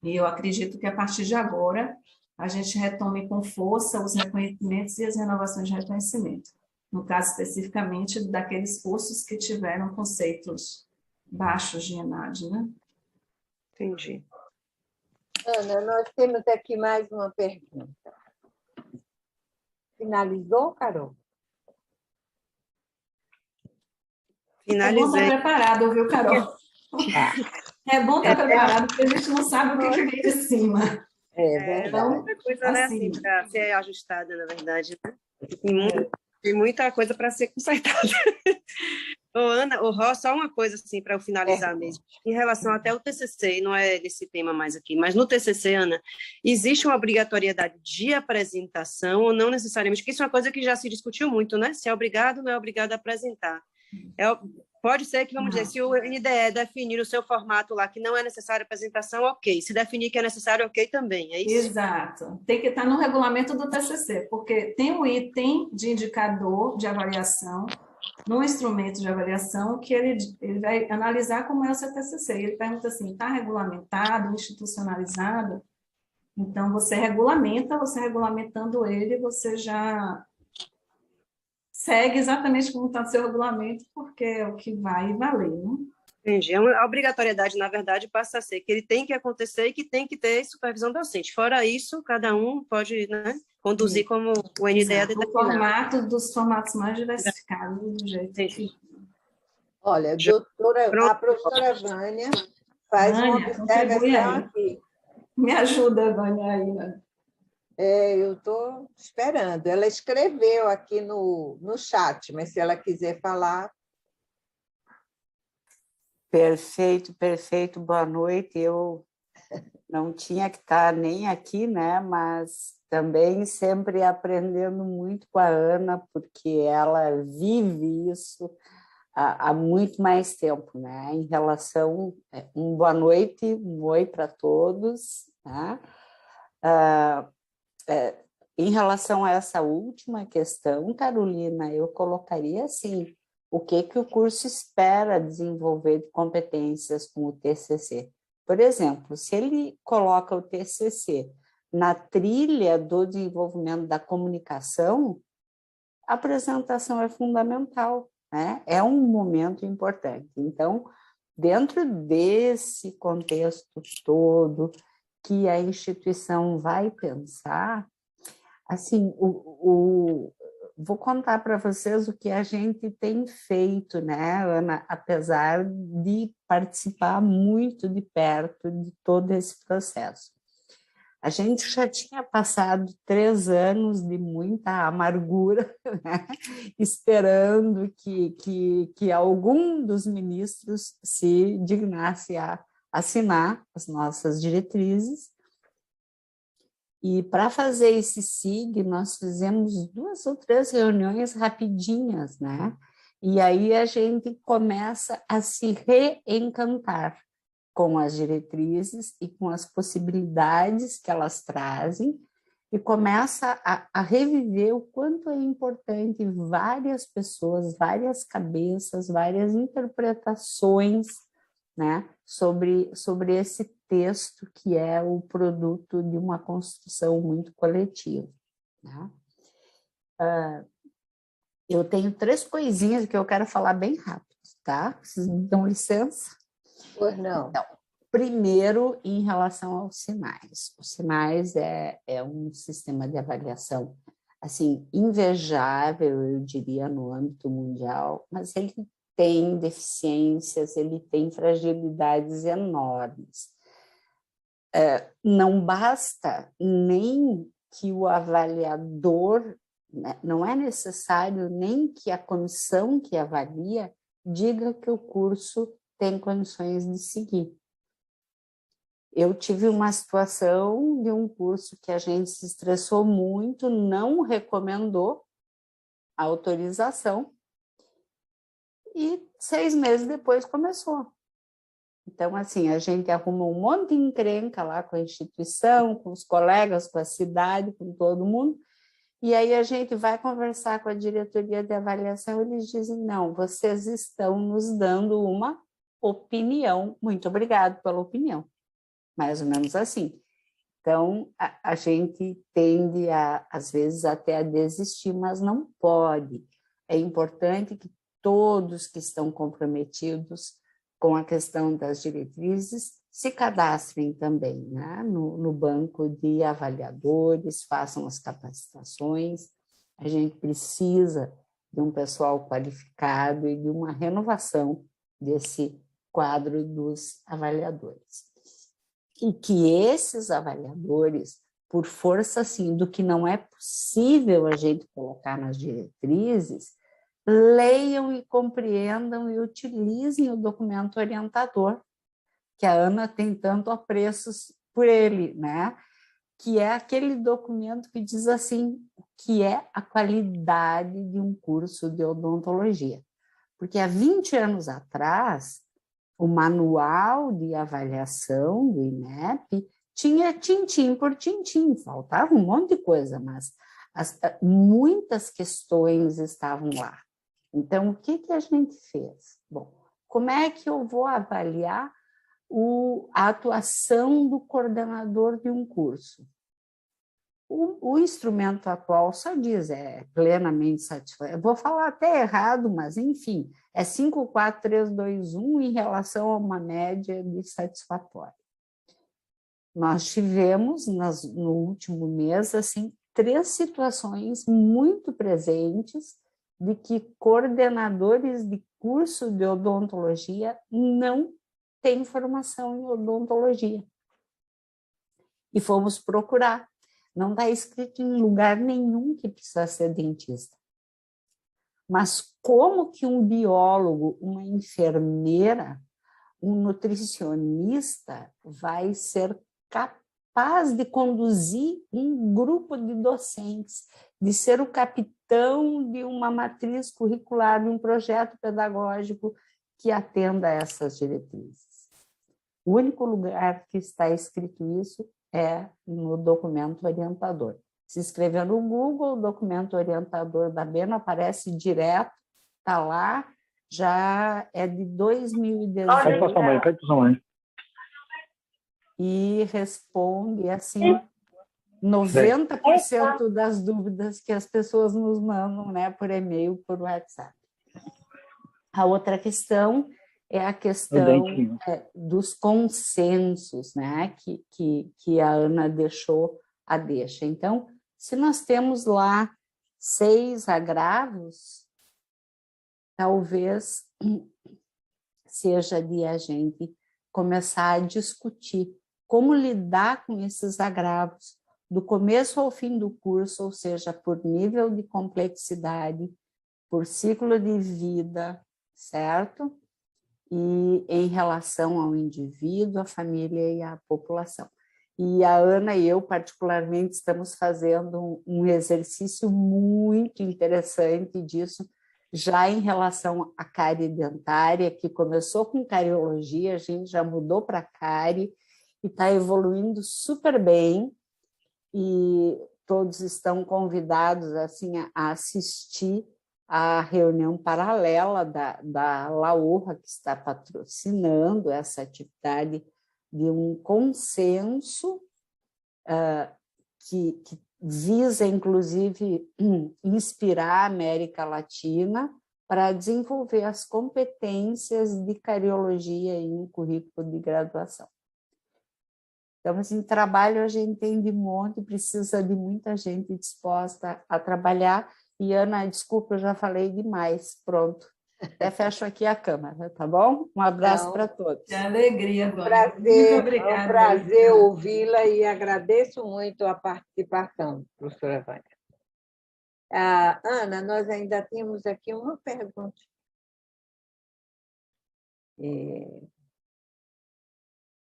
e eu acredito que a partir de agora a gente retome com força os reconhecimentos e as renovações de reconhecimento, no caso especificamente daqueles cursos que tiveram conceitos baixos de ENAD, né? Entendi. Ana, nós temos aqui mais uma pergunta. Finalizou, Carol? É Finalizei. bom estar preparado, viu, Carol? É bom estar preparado, porque a gente não sabe o que vem de cima. Verdade. Muita coisa, né, assim, para ser ajustada, na verdade. Né? Tem muita coisa para ser consertada. Ô, Ana, ô, Ró, só uma coisa assim para eu finalizar Pergunte. mesmo. Em relação até ao TCC, não é desse tema mais aqui, mas no TCC, Ana, existe uma obrigatoriedade de apresentação ou não necessariamente? Porque isso é uma coisa que já se discutiu muito, né? Se é obrigado ou não é obrigado a apresentar. Pode ser que, vamos dizer, se o NDE definir o seu formato lá que não é necessário apresentação, ok. Se definir que é necessário, ok também, é isso? Exato. Tem que estar no regulamento do TCC, porque tem o item de indicador de avaliação no instrumento de avaliação que ele vai analisar como é o seu TCC. Ele pergunta assim, está regulamentado, institucionalizado? Então, você regulamentando ele, você já segue exatamente como está o seu regulamento, porque é o que vai valer, né? Entendi. A obrigatoriedade, na verdade, passa a ser que ele tem que acontecer e que tem que ter supervisão docente. Fora isso, cada um pode, né, conduzir como o NDE Exato. O formato dos formatos mais diversificados, do jeito que... Olha, a professora Vânia faz uma Vânia, contribui observação aí. aqui. Me ajuda, Vânia, aí, né? Eu estou esperando. Ela escreveu aqui no chat, mas se ela quiser falar. Perfeito, perfeito. Boa noite. Eu não tinha que estar nem aqui, né? Mas também sempre aprendendo muito com a Ana, porque ela vive isso há muito mais tempo, né? Em relação, boa noite, um oi para todos, né? Em relação a essa última questão, Carolina, eu colocaria assim, o que o curso espera desenvolver de competências com o TCC? Por exemplo, se ele coloca o TCC na trilha do desenvolvimento da comunicação, a apresentação é fundamental, né? É um momento importante. Então, dentro desse contexto todo que a instituição vai pensar, assim, vou contar para vocês o que a gente tem feito, né, Ana, apesar de participar muito de perto de todo esse processo. A gente já tinha passado 3 anos de muita amargura, né, esperando que algum dos ministros se dignasse a assinar as nossas diretrizes. E para fazer esse SIG, nós fizemos 2 ou 3 reuniões rapidinhas, né? E aí a gente começa a se reencantar com as diretrizes e com as possibilidades que elas trazem, e começa a reviver o quanto é importante várias pessoas, várias cabeças, várias interpretações, né, sobre esse texto que é o produto de uma construção muito coletiva, né? Eu tenho 3 coisinhas que eu quero falar bem rápido, tá? Vocês me dão licença? Pois não. Então, primeiro, em relação aos sinais. Os sinais é um sistema de avaliação assim, invejável, eu diria, no âmbito mundial, mas ele tem deficiências, ele tem fragilidades enormes. Não basta nem que o avaliador, né, não é necessário nem que a comissão que avalia diga que o curso tem condições de seguir. Eu tive uma situação de um curso que a gente se estressou muito, não recomendou a autorização, e 6 meses depois começou. Então, assim, a gente arrumou um monte de encrenca lá com a instituição, com os colegas, com a cidade, com todo mundo, e aí a gente vai conversar com a diretoria de avaliação, eles dizem, não, vocês estão nos dando uma opinião, muito obrigado pela opinião. Mais ou menos assim. Então, a gente tende, às vezes, até a desistir, mas não pode. É importante que todos que estão comprometidos com a questão das diretrizes se cadastrem também, né? no banco de avaliadores, façam as capacitações. A gente precisa de um pessoal qualificado e de uma renovação desse quadro dos avaliadores. E que esses avaliadores, por força assim, do que não é possível a gente colocar nas diretrizes, leiam e compreendam e utilizem o documento orientador, que a Ana tem tanto apreço por ele, né? Que é aquele documento que diz assim, o que é a qualidade de um curso de odontologia. Porque há 20 anos atrás, o manual de avaliação do INEP tinha tintim por tintim, faltava um monte de coisa, mas muitas questões estavam lá. Então, o que a gente fez? Bom, como é que eu vou avaliar a atuação do coordenador de um curso? O instrumento atual só diz, é plenamente satisfatório. Eu vou falar até errado, mas enfim, é 54321 em relação a uma média de satisfatório. Nós tivemos, no último mês, assim, 3 situações muito presentes de que coordenadores de curso de odontologia não têm formação em odontologia. E fomos procurar. Não está escrito em lugar nenhum que precisa ser dentista. Mas como que um biólogo, uma enfermeira, um nutricionista vai ser capaz de conduzir um grupo de docentes, de ser o capitão de uma matriz curricular, de um projeto pedagógico que atenda a essas diretrizes? O único lugar que está escrito isso é no documento orientador. Se escrever no Google, o documento orientador da Beno aparece direto, está lá, já é de 2018. Pede para sua mãe. E responde, assim, 90% das dúvidas que as pessoas nos mandam, né, por e-mail, por WhatsApp. A outra questão é a questão dos consensos, né, que a Ana deixou a deixa. Então, se nós temos lá 6 agravos, talvez seja de a gente começar a discutir como lidar com esses agravos, do começo ao fim do curso, ou seja, por nível de complexidade, por ciclo de vida, certo? E em relação ao indivíduo, à família e à população. E a Ana e eu, particularmente, estamos fazendo um exercício muito interessante disso, já em relação à cárie dentária, que começou com cariologia, a gente já mudou para cárie e está evoluindo super bem, e todos estão convidados assim, a assistir a reunião paralela da LAURA, que está patrocinando essa atividade de um consenso que visa, inclusive, inspirar a América Latina para desenvolver as competências de cariologia em um currículo de graduação. Então, assim, trabalho a gente tem de monte, precisa de muita gente disposta a trabalhar. E, Ana, desculpa, eu já falei demais. Pronto. Até fecho aqui a câmera, tá bom? Um abraço para todos. Que alegria, Vânia. Prazer, Muito obrigada. É um prazer ouvi-la e agradeço muito a participação, professora Vânia. Ana, nós ainda temos aqui uma pergunta.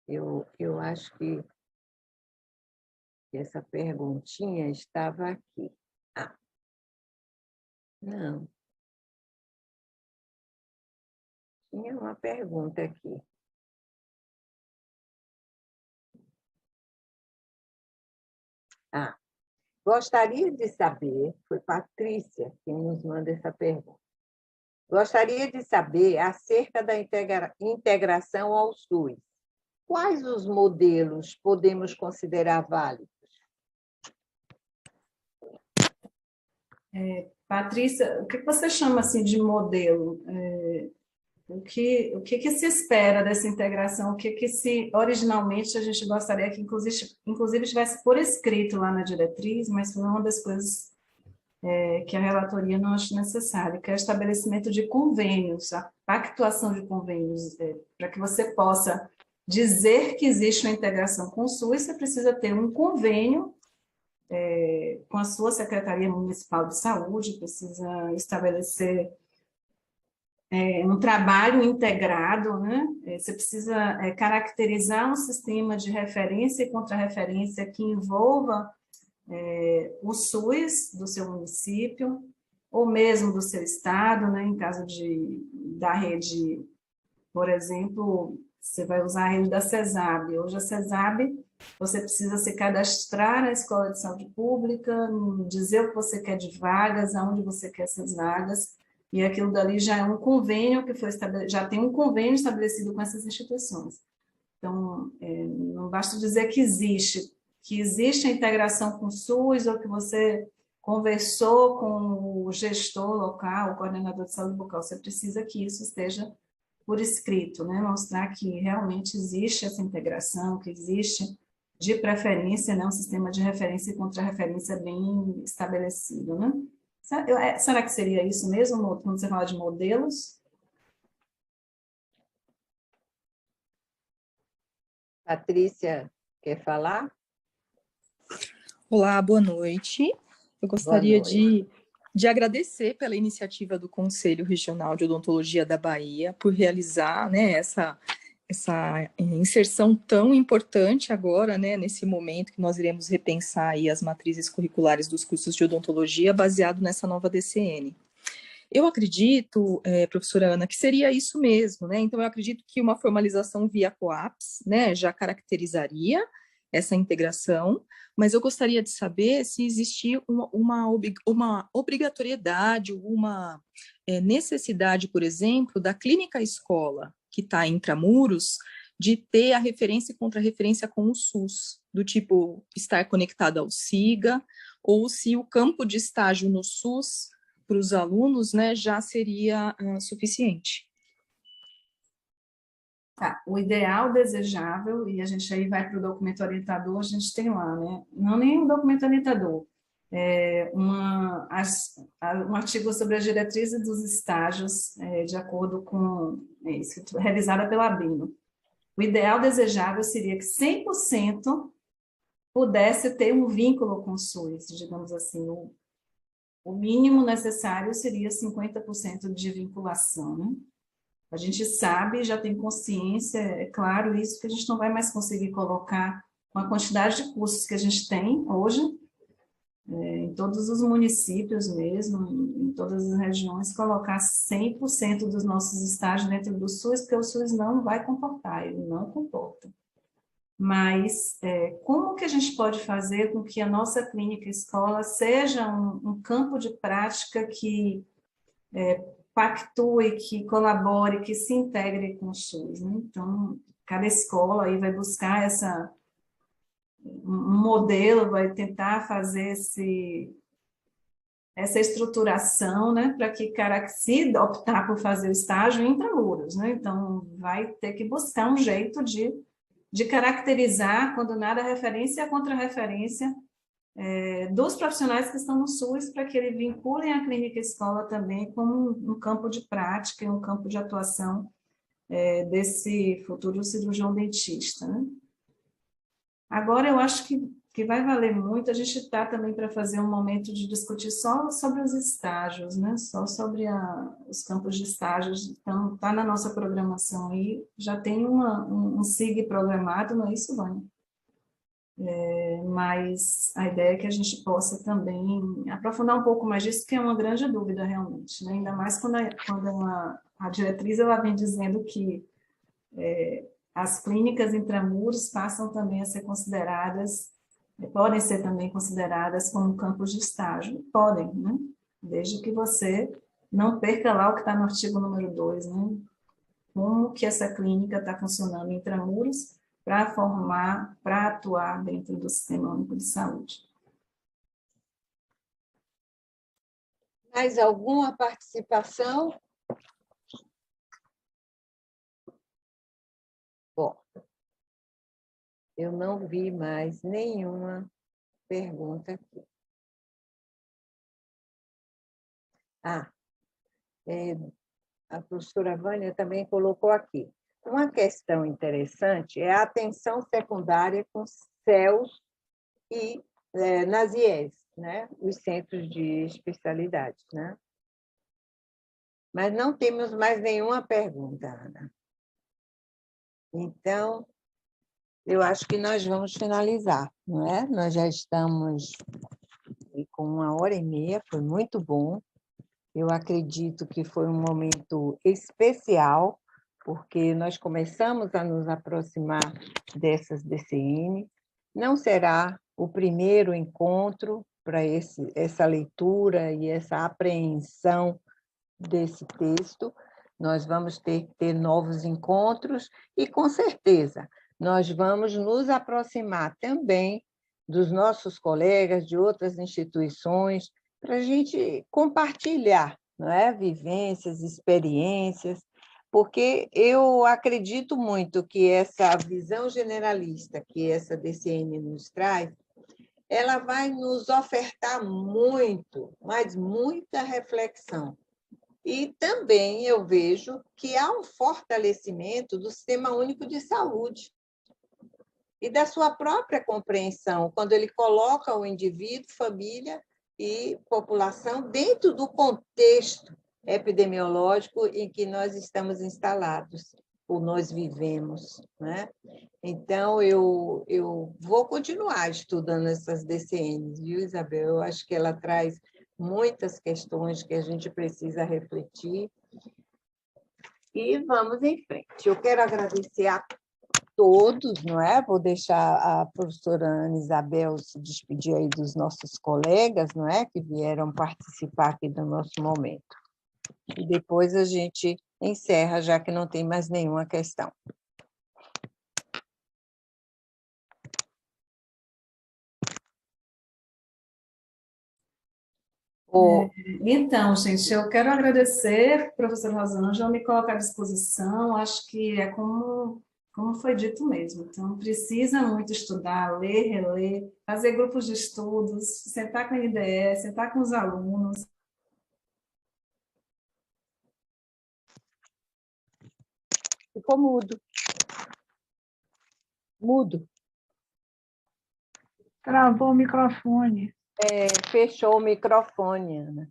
Eu acho que essa perguntinha estava aqui. Não. Tinha uma pergunta aqui. Gostaria de saber, foi Patrícia quem nos manda essa pergunta. Gostaria de saber acerca da integração ao SUS. Quais os modelos podemos considerar válidos? Patrícia, o que você chama assim, de modelo? O que se espera dessa integração? O que originalmente a gente gostaria que, inclusive tivesse por escrito lá na diretriz, mas foi uma das coisas que a relatoria não acha necessário, que é o estabelecimento de convênios, a pactuação de convênios, para que você possa dizer que existe uma integração com o SUS, você precisa ter um convênio com a sua Secretaria Municipal de Saúde, precisa estabelecer um trabalho integrado, né? Você precisa caracterizar um sistema de referência e contra-referência que envolva o SUS do seu município, ou mesmo do seu estado, né? Em caso da rede, por exemplo, você vai usar a rede da CESAB. Hoje a CESAB, você precisa se cadastrar na Escola de Saúde Pública, dizer o que você quer de vagas, aonde você quer essas vagas, e aquilo dali já é um convênio que foi já tem um convênio estabelecido com essas instituições. Então, não basta dizer que existe a integração com o SUS, ou que você conversou com o gestor local, o coordenador de saúde bucal, você precisa que isso esteja por escrito, né? Mostrar que realmente existe essa integração, que existe, de preferência, né, um sistema de referência e contra-referência bem estabelecido, né? Será que seria isso mesmo, quando você fala de modelos? Patrícia, quer falar? Olá, boa noite. Eu gostaria de agradecer pela iniciativa do Conselho Regional de Odontologia da Bahia por realizar, né, essa inserção tão importante agora, né, nesse momento que nós iremos repensar aí as matrizes curriculares dos cursos de odontologia baseado nessa nova DCN. Eu acredito, professora Ana, que seria isso mesmo, né? Então, eu acredito que uma formalização via COAPS, né, já caracterizaria essa integração, mas eu gostaria de saber se existia uma obrigatoriedade, uma necessidade, por exemplo, da clínica escola, que está intramuros, de ter a referência e contra-referência com o SUS, do tipo estar conectado ao SIGA, ou se o campo de estágio no SUS para os alunos, né, já seria suficiente. Tá, o ideal desejável, e a gente aí vai para o documento orientador, a gente tem lá, né? Não nem um documento orientador, um artigo sobre as diretrizes dos estágios, de acordo com isso, revisada pela ABINO. O ideal desejável seria que 100% pudesse ter um vínculo com o SUS, digamos assim. O mínimo necessário seria 50% de vinculação, né? A gente sabe, já tem consciência, é claro isso, que a gente não vai mais conseguir colocar com a quantidade de cursos que a gente tem hoje, em todos os municípios mesmo, em todas as regiões, colocar 100% dos nossos estágios dentro do SUS, porque o SUS não vai comportar, ele não comporta. Mas como que a gente pode fazer com que a nossa clínica escola seja um campo de prática que pactue, que colabore, que se integre com o SUS, né? Então, cada escola aí vai buscar um modelo, vai tentar fazer essa estruturação, né, para que se optar por fazer o estágio intramuros, né? Então, vai ter que buscar um jeito de caracterizar, quando nada referência, a contra-referência dos profissionais que estão no SUS, para que eles vinculem a clínica escola também como um campo de prática, um campo de atuação desse futuro cirurgião dentista, né? Agora, eu acho que vai valer muito, a gente está também para fazer um momento de discutir só sobre os estágios, né? Só sobre os campos de estágios, então está na nossa programação aí, já tem um SIG programado, não é isso, Vânia? Mas a ideia é que a gente possa também aprofundar um pouco mais disso, que é uma grande dúvida realmente, né? Ainda mais quando a diretriz ela vem dizendo que as clínicas intramuros passam também a ser consideradas, podem ser também consideradas como campos de estágio, podem, né? Desde que você não perca lá o que está no artigo número 2, né? Como que essa clínica está funcionando intramuros para formar, para atuar dentro do Sistema Único de Saúde. Mais alguma participação? Bom, eu não vi mais nenhuma pergunta aqui. A professora Vânia também colocou aqui. Uma questão interessante é a atenção secundária com CELS e nas IES, né? Os centros de especialidade, né? Mas não temos mais nenhuma pergunta, Ana. Então, eu acho que nós vamos finalizar, não é? Nós já estamos com 1h30, foi muito bom. Eu acredito que foi um momento especial, porque nós começamos a nos aproximar dessas DCN. Não será o primeiro encontro para essa leitura e essa apreensão desse texto. Nós vamos ter que ter novos encontros e, com certeza, nós vamos nos aproximar também dos nossos colegas de outras instituições para a gente compartilhar, não é? Vivências, experiências, porque eu acredito muito que essa visão generalista que essa DCN nos traz, ela vai nos ofertar muito, mas muita reflexão. E também eu vejo que há um fortalecimento do Sistema Único de Saúde e da sua própria compreensão, quando ele coloca o indivíduo, família e população dentro do contexto epidemiológico em que nós estamos instalados, ou nós vivemos, né? Então, eu vou continuar estudando essas DCNs, viu, Isabel? Eu acho que ela traz muitas questões que a gente precisa refletir. E vamos em frente. Eu quero agradecer a todos, não é? Vou deixar a professora Ana Isabel se despedir aí dos nossos colegas, não é? Que vieram participar aqui do nosso momento. E depois a gente encerra, já que não tem mais nenhuma questão. Então, gente, eu quero agradecer, professor Rosângela, me colocar à disposição, acho que é como foi dito mesmo. Então, precisa muito estudar, ler, reler, fazer grupos de estudos, sentar com a IDE, sentar com os alunos. Ficou mudo. Mudo. Travou o microfone. Fechou o microfone, Ana.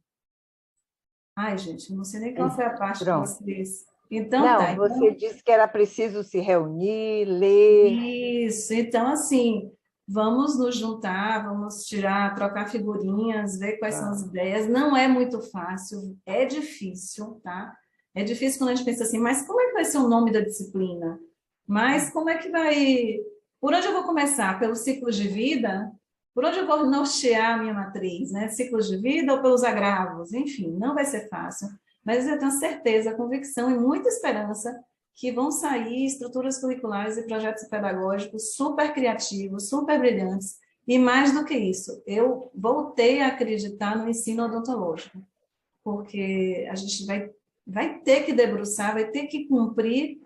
Ai, gente, não sei nem qual foi a parte que vocês... Então, não, tá. Você disse que era preciso se reunir, ler... Isso, então, assim, vamos nos juntar, vamos trocar figurinhas, ver quais são as ideias. Não é muito fácil, é difícil, tá? É difícil quando a gente pensa assim, mas como é que vai ser o nome da disciplina? Mas como é que vai... Por onde eu vou começar? Pelo ciclo de vida? Por onde eu vou nortear a minha matriz, né? Ciclos de vida ou pelos agravos? Enfim, não vai ser fácil. Mas eu tenho certeza, convicção e muita esperança que vão sair estruturas curriculares e projetos pedagógicos super criativos, super brilhantes. E mais do que isso, eu voltei a acreditar no ensino odontológico, porque a gente vai ter que debruçar, vai ter que cumprir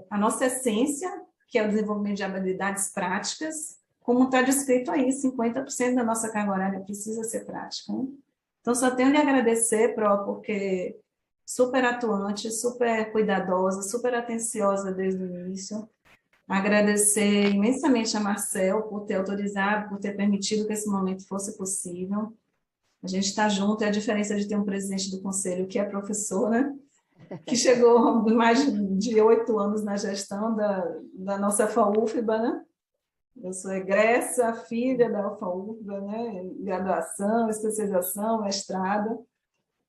a nossa essência, que é o desenvolvimento de habilidades práticas, como está descrito aí, 50% da nossa carga horária precisa ser prática, né? Então, só tenho de agradecer, Pró, porque super atuante, super cuidadosa, super atenciosa desde o início. Agradecer imensamente a Marcel por ter autorizado, por ter permitido que esse momento fosse possível. A gente está junto, é a diferença de ter um presidente do conselho que é professor, né? Que chegou mais de 8 anos na gestão da nossa FAUFBA, né? Eu sou egressa, filha da UFAUFBA, né? Graduação, especialização, mestrado,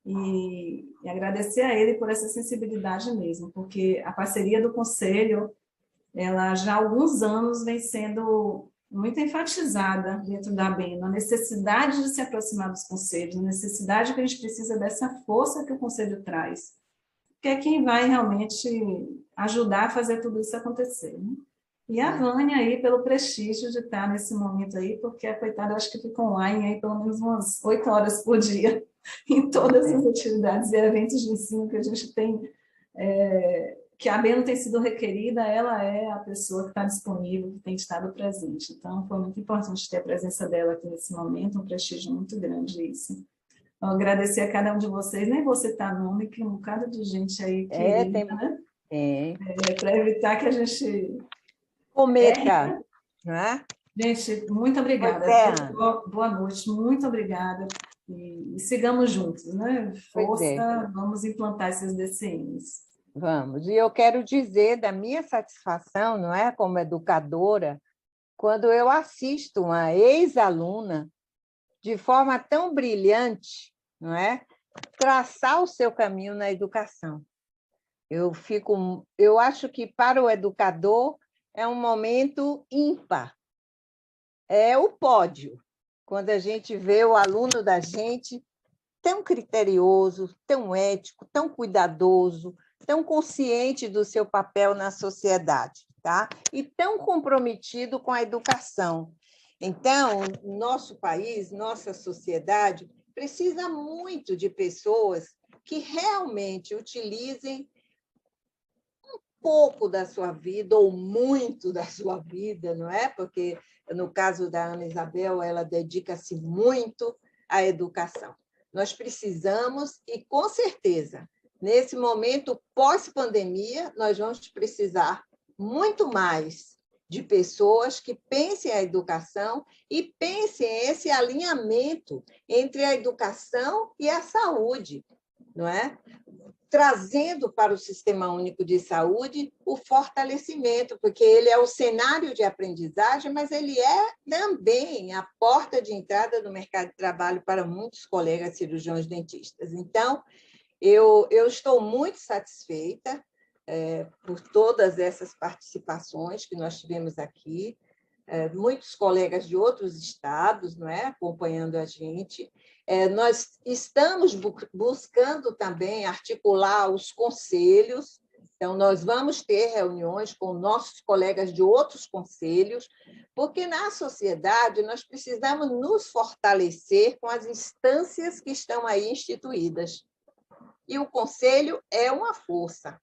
e agradecer a ele por essa sensibilidade mesmo, porque a parceria do Conselho, ela já há alguns anos vem sendo muito enfatizada dentro da ABENA, a necessidade de se aproximar dos conselhos, a necessidade que a gente precisa dessa força que o Conselho traz, que é quem vai realmente ajudar a fazer tudo isso acontecer, né? E a Vânia aí, pelo prestígio de estar nesse momento aí, porque a coitada acho que fica online aí pelo menos umas 8 horas por dia, em todas as atividades e eventos de ensino que a gente tem, que a ABENA tem sido requerida, ela é a pessoa que está disponível, que tem estado presente. Então, foi muito importante ter a presença dela aqui nesse momento, um prestígio muito grande isso. Então, agradecer a cada um de vocês, nem vou citar nome, que um bocado de gente aí querida, né? Para evitar que a gente... Cometa, não é? Gente, muito obrigada. Boa noite, muito obrigada. E sigamos juntos, né? Pois é. Força, vamos implantar esses DCMs. Vamos. E eu quero dizer da minha satisfação, não é, como educadora, quando eu assisto uma ex-aluna de forma tão brilhante, não é, traçar o seu caminho na educação. Eu acho que para o educador é um momento ímpar. É o pódio, quando a gente vê o aluno da gente tão criterioso, tão ético, tão cuidadoso, tão consciente do seu papel na sociedade, tá? E tão comprometido com a educação. Então, nosso país, nossa sociedade, precisa muito de pessoas que realmente utilizem um pouco da sua vida, ou muito da sua vida, não é? Porque, no caso da Ana Isabel, ela dedica-se muito à educação. Nós precisamos, e com certeza, nesse momento pós-pandemia, nós vamos precisar muito mais de pessoas que pensem a educação e pensem esse alinhamento entre a educação e a saúde, não é? Trazendo para o Sistema Único de Saúde o fortalecimento, porque ele é o cenário de aprendizagem, mas ele é também a porta de entrada do mercado de trabalho para muitos colegas cirurgiões dentistas. Então, eu estou muito satisfeita por todas essas participações que nós tivemos aqui, muitos colegas de outros estados, não é, acompanhando a gente. Nós estamos buscando também articular os conselhos, então nós vamos ter reuniões com nossos colegas de outros conselhos, porque na sociedade nós precisamos nos fortalecer com as instâncias que estão aí instituídas. E o conselho é uma força.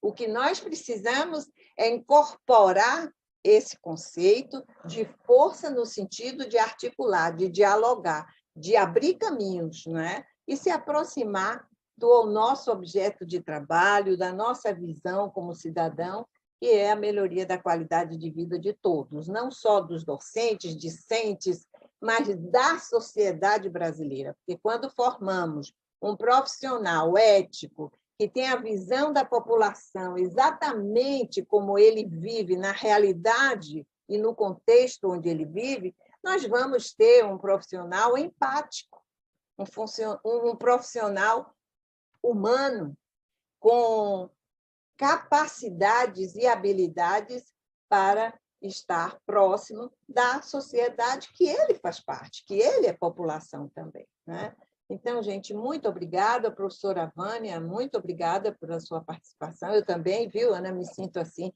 O que nós precisamos é incorporar esse conceito de força no sentido de articular, de dialogar, de abrir caminhos, não é? E se aproximar do nosso objeto de trabalho, da nossa visão como cidadão, que é a melhoria da qualidade de vida de todos, não só dos docentes, discentes, mas da sociedade brasileira. Porque quando formamos um profissional ético, que tem a visão da população exatamente como ele vive na realidade e no contexto onde ele vive, nós vamos ter um profissional empático, um profissional humano, com capacidades e habilidades para estar próximo da sociedade que ele faz parte, que ele é população também, né? Então, gente, muito obrigada, professora Vânia, muito obrigada pela sua participação. Eu também, viu, Ana, me sinto assim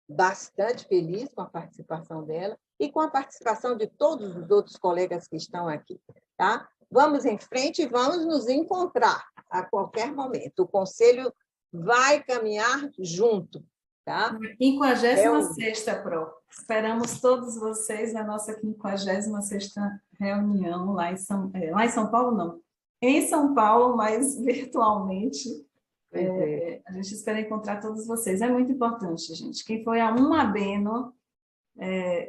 bastante feliz com a participação dela e com a participação de todos os outros colegas que estão aqui, tá? Vamos em frente e vamos nos encontrar a qualquer momento. O Conselho vai caminhar junto, tá? 56ª, Pro. Esperamos todos vocês na nossa 56ª reunião lá em São Paulo, não. Em São Paulo, mas virtualmente. A gente espera encontrar todos vocês. É muito importante, gente. Quem foi a uma Beno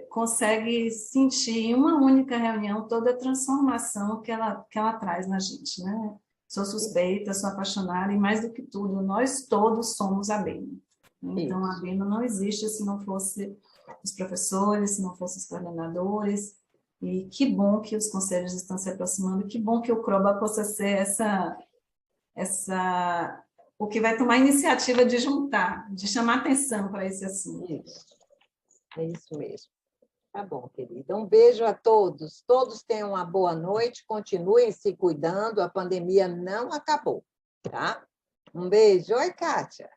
consegue sentir em uma única reunião toda a transformação que ela traz na gente, né? Sou suspeita, sou apaixonada e, mais do que tudo, nós todos somos a Beno. Então, a Beno não existe se não fosse os professores, se não fossem os coordenadores. E que bom que os conselhos estão se aproximando, que bom que o CROBA possa ser o que vai tomar a iniciativa de juntar, de chamar atenção para esse assunto. Isso. É isso mesmo. Tá bom, querida. Um beijo a todos. Todos tenham uma boa noite, continuem se cuidando, a pandemia não acabou, tá? Um beijo. Oi, Kátia.